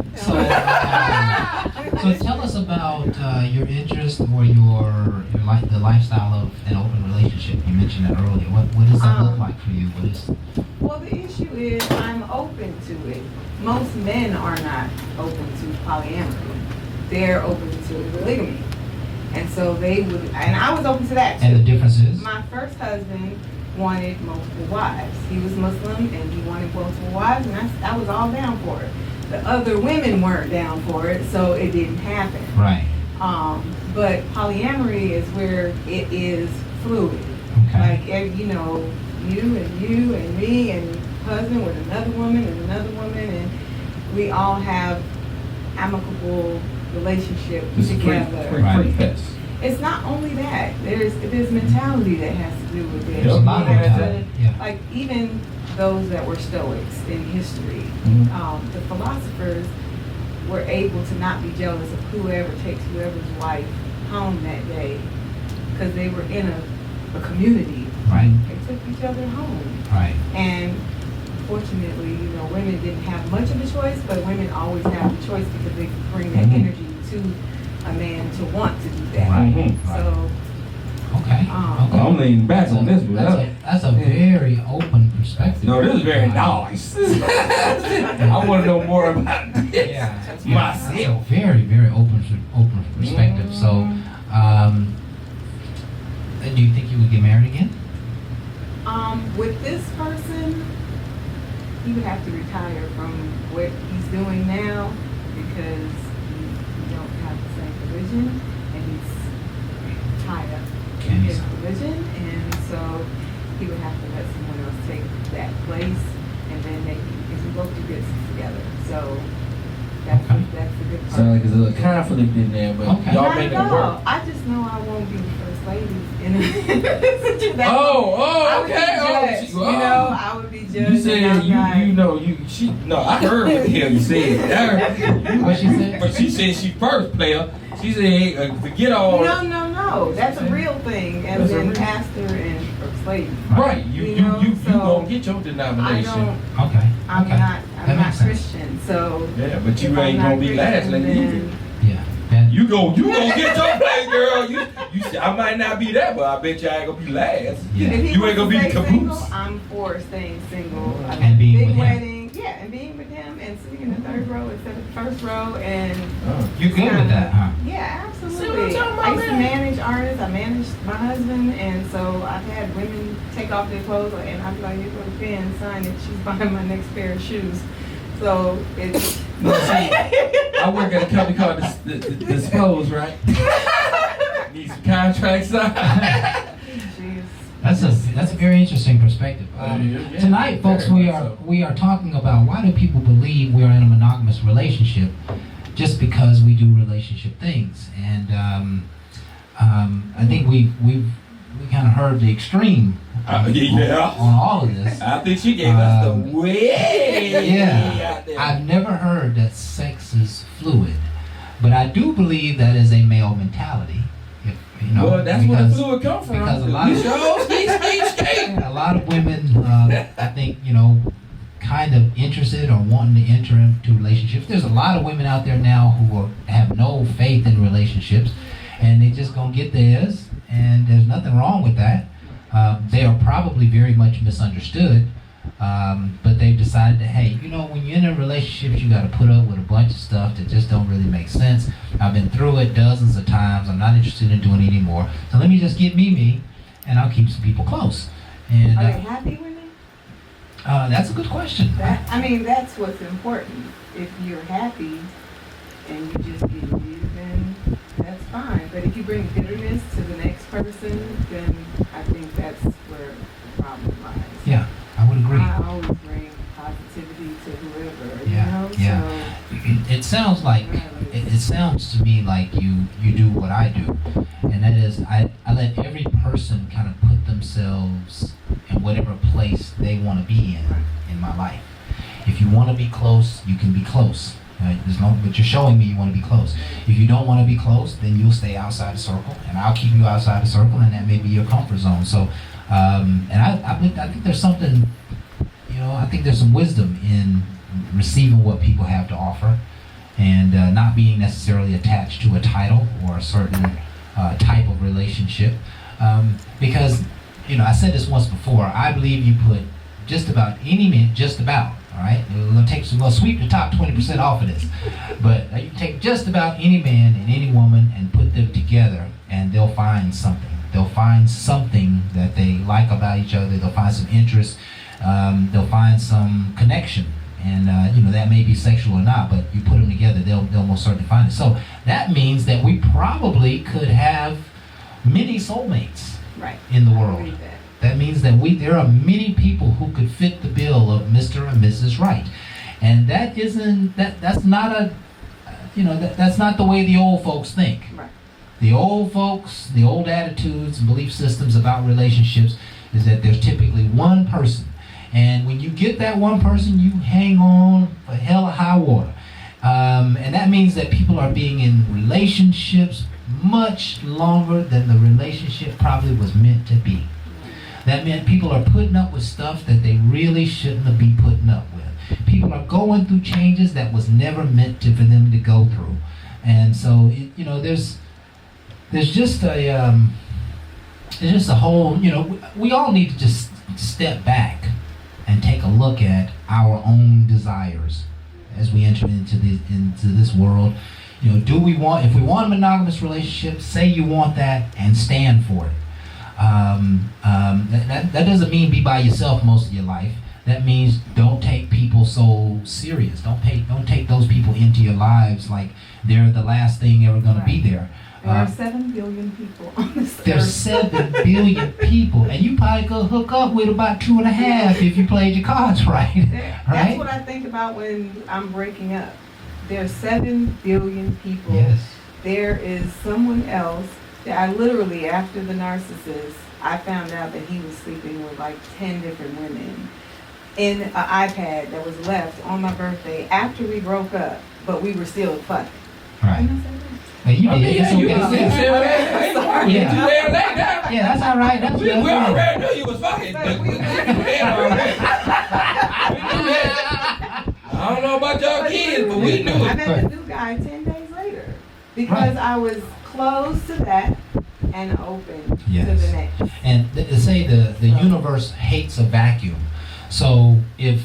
so tell us about your interest or your life, the lifestyle of an open relationship. You mentioned that earlier. What does that look like for you? What is? Well, the issue is I'm open to it. Most men are not open to polyamory. They're open to polygamy. And so they would, and I was open to that too. And the difference is? My first husband wanted multiple wives. He was Muslim and he wanted multiple wives, and I was all down for it. The other women weren't down for it, so it didn't happen. Right. But polyamory is where it is fluid. Okay. Like, you know, you and me and husband with another woman and another woman, and we all have amicable relationship together. Right. It's not only that. There's mentality that has to do with it. There's a lot of You have mentality, to- yeah. Like even those that were Stoics in history, the philosophers were able to not be jealous of whoever takes whoever's wife home that day because they were in a community. Right. They took each other home. Right. And fortunately, you know, women didn't have much of a choice, but women always have the choice because they bring that energy to a man to want to do that. Right. So, Okay. Okay. I'm leaning back on this one. That's a very open perspective. No, this is very nice. I want to know more about this. Yeah. Myself. That's a very, very open perspective. So, do you think you would get married again? with this person, he would have to retire from what he's doing now because he don't have the same religion and he's tied up in his religion, and so he would have to let someone else take that place, and then they, because we both do business together, so that's the good part. Sounds like there's a little conflict in there, but Okay. y'all Not make it at work. all. I just know I won't be the first lady in it. Oh, I would be okay. judged, Oh, you know, I would be judged. You said and I'm not- I heard what the hell you said. What she said? But she said she first player. She said, forget all. No. That's a real thing as That's a in real- pastor and first lady. Right, you So, gonna get your I denomination. don't. Okay. I'm Okay. not. That I'm not makes sense. Christian, so. Yeah, but you if I'm ain't not gonna be last Christian, lady either. then- Yeah. That- You gonna get your place, girl. You I might not be that, but I bet you I ain't gonna be last. Yeah. If he You wants ain't gonna to be the stay caboose. single, I'm for staying single. I And mean, being big with him. wedding, yeah, and being with him and sitting in the third row instead of the first row, and You good with that, huh? yeah, See what I'm absolutely. talking about, I used to man? manage artists. I managed my husband, and so I've had women take off their clothes, and I'd be like, "Here go the pen, sign it." She's buying my next pair of shoes. So it's. No, see, I work at a company called Dispose, right? Need some contracts signed. Jeez. That's a very interesting perspective. Yeah. Tonight, folks, Very we much are so. we are talking about why do people believe we are in a monogamous relationship, just because we do relationship things, and I think we kind of heard the extreme Yeah. on all of this. I think she gave us the way. Yeah, out there. I've never heard that sex is fluid, but I do believe that is a male mentality. If, you know, Well, that's where the because- fluid come from. because a lot of- Skeet. A lot of women, I think, kind of interested or wanting to enter into relationships. There's a lot of women out there now who have no faith in relationships, and they just gonna get theirs, and there's nothing wrong with that. They are probably very much misunderstood, but they've decided that, hey, when you're in a relationship, you got to put up with a bunch of stuff that just don't really make sense. I've been through it dozens of times. I'm not interested in doing it anymore. So let me just get me, and I'll keep some people close. And Are they happy with me? that's a good question. That's what's important. If you're happy and you just get you, then that's fine. But if you bring bitterness to the next person, then I think that's where the problem lies. Yeah, I would agree. I always bring positivity to whoever, Yeah, you know? yeah. So, It sounds like it sounds to me like you do what I do, and that is I let every person kind of put themselves in whatever place they want to be in my life. If you want to be close, you can be close. But you're showing me you want to be close. If you don't want to be close, then you'll stay outside the circle, and I'll keep you outside the circle, and that may be your comfort zone. So, and I think there's something, I think there's some wisdom in receiving what people have to offer, and not being necessarily attached to a title or a certain type of relationship, because I said this once before. I believe you put just about any man, just about. All right, we're gonna sweep the top 20% off of this, but you can take just about any man and any woman and put them together, and they'll find something. They'll find something that they like about each other. They'll find some interest. They'll find some connection, and that may be sexual or not. But you put them together, they'll most certainly find it. So that means that we probably could have many soulmates in the world. That means that there are many people who could fit the bill of Mr. and Mrs. Right, and that's not that's not the way the old folks think. Right. The old folks, the old attitudes and belief systems about relationships is that there's typically one person, and when you get that one person, you hang on for hell or high water, and that means that people are being in relationships much longer than the relationship probably was meant to be. That meant people are putting up with stuff that they really shouldn't be putting up with. People are going through changes that was never meant for them to go through. And so, there's just a whole, we all need to just step back and take a look at our own desires as we enter into this world. If we want a monogamous relationship, say you want that and stand for it. That doesn't mean be by yourself most of your life. That means don't take people so serious. Don't take those people into your lives like they're the last thing ever going to be there. There are 7 billion people on this earth. There's 7 billion people, and you probably could hook up with about 2.5 if you played your cards right. That's what I think about when I'm breaking up. There's 7 billion people. Yes. There is someone else. I literally, after the narcissist, I found out that he was sleeping with like 10 different women in an iPad that was left on my birthday after we broke up, but we were still fucking. Right. You did. It's okay. Yeah, that's all right. That's we already knew you was fucking. I don't know about y'all kids, but we knew it. I met the new guy 10 days later because I was closed to that and open to the next. And they say the universe hates a vacuum. So if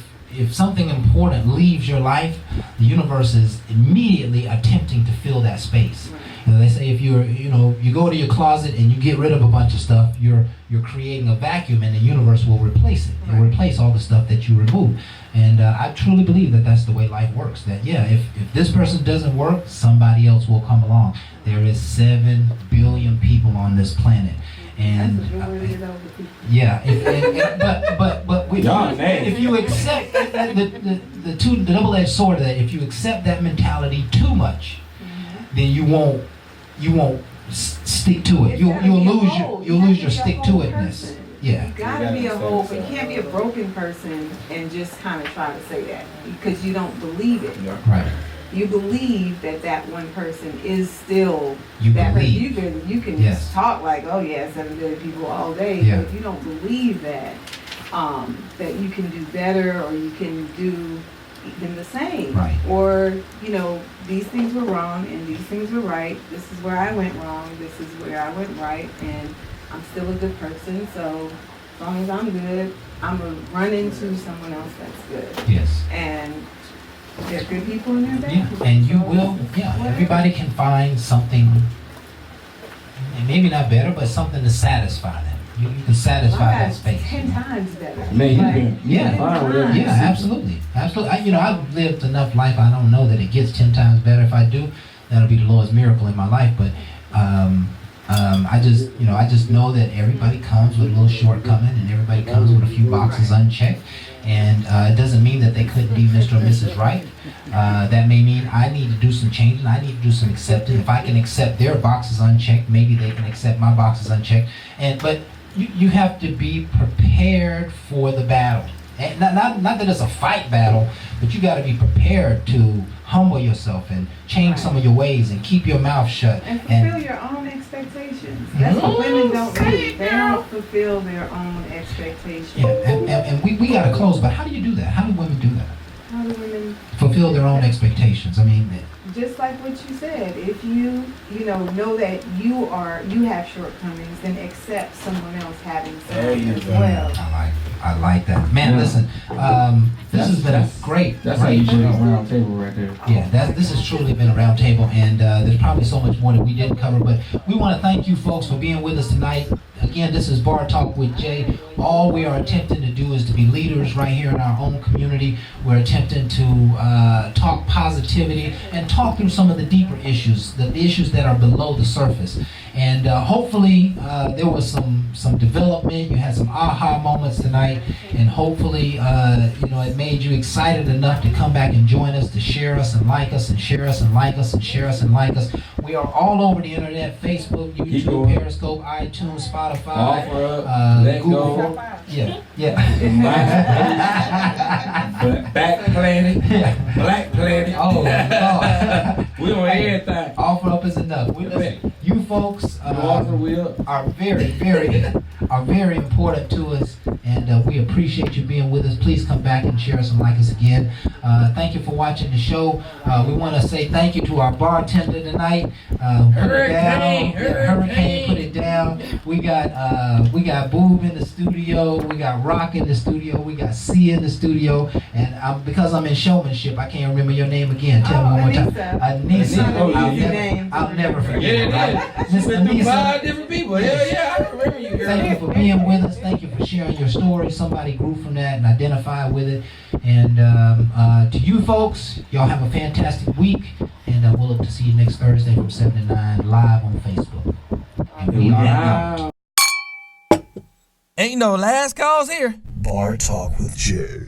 something important leaves your life, the universe is immediately attempting to fill that space. Right. They say if you go to your closet and you get rid of a bunch of stuff, you're creating a vacuum, and the universe will replace it. It'll replace all the stuff that you remove. And I truly believe that that's the way life works. That if this person doesn't work, somebody else will come along. There is 7 billion people on this planet. And if you accept the double-edged sword of that, if you accept that mentality too much, then you won't stick to it. You'll lose your stick-to-itness. Yeah. You gotta be a whole, but you can't be a broken person and just kind of try to say that because you don't believe it. Right. You believe that one person is still that person. You can just talk like, oh yeah, 7 billion people all day, but if you don't believe that you can do better or you can do them the same, right. Or these things were wrong and these things were right. This is where I went wrong. This is where I went right, and I'm still a good person. So as long as I'm good, I'm gonna run into someone else that's good. Yes. And there's good people in there. Yeah, and you will. Yeah, everybody can find something, and maybe not better, but something to satisfy them. You can satisfy that space. 10 times better. Man, yeah, absolutely. I've lived enough life. I don't know that it gets 10 times better. If I do, that'll be the Lord's miracle in my life. But I just know that everybody comes with a little shortcoming, and everybody comes with a few boxes unchecked. And it doesn't mean that they couldn't be Mr. or Mrs. Right. That may mean I need to do some changing. I need to do some accepting. If I can accept their boxes unchecked, maybe they can accept my boxes unchecked. But you have to be prepared for the battle. And not that it's a fight battle, but you got to be prepared to humble yourself and change some of your ways and keep your mouth shut. And fulfill your own expectations. That's what women don't do. They don't fulfill their own expectations. Yeah, and we got to close, but how do you do that? How do women do that? How do women Fulfill their own expectations. I mean, just like what you said, if you know that you have shortcomings, then accept someone else having some as well. I like that. Man, listen, this has been a great. That's how you put it on round table right there. Yeah, this has truly been a round table, and there's probably so much more that we didn't cover, but we want to thank you folks for being with us tonight. Again, this is Bar Talk with Jay. All we are attempting to do is to be leaders right here in our own community. We're attempting to talk positivity and talk through some of the deeper issues, the issues that are below the surface. And hopefully there was some development. You had some aha moments tonight, and hopefully it made you excited enough to come back and join us, to share us and like us, and share us and like us, and share us and like us. We are all over the internet: Facebook, YouTube, Periscope, iTunes, Spotify, Google. Back Planet, Black Planet. Oh, Lord. We on everything. Offer up is enough. You folks are very important to us, and we appreciate you being with us. Please come back and share us and like us again. Thank you for watching the show. We want to say thank you to our bartender tonight. Hurricane put it down. We got Boob in the studio. We got Rock in the studio. We got C in the studio. And because I'm in showmanship, I can't remember your name again. Tell me one more time. Anissa. I'll never forget. Yeah, it is. Been through 5 different people. Hell yeah, I remember you, girl. Thank you for being with us. Thank you for sharing your story. Somebody grew from that and identified with it. And to you folks, y'all have a fantastic week. And we'll look to see you next Thursday from 7 to 9 live on Facebook. And we are out. Ain't no last calls here. Bar Talk with Jay.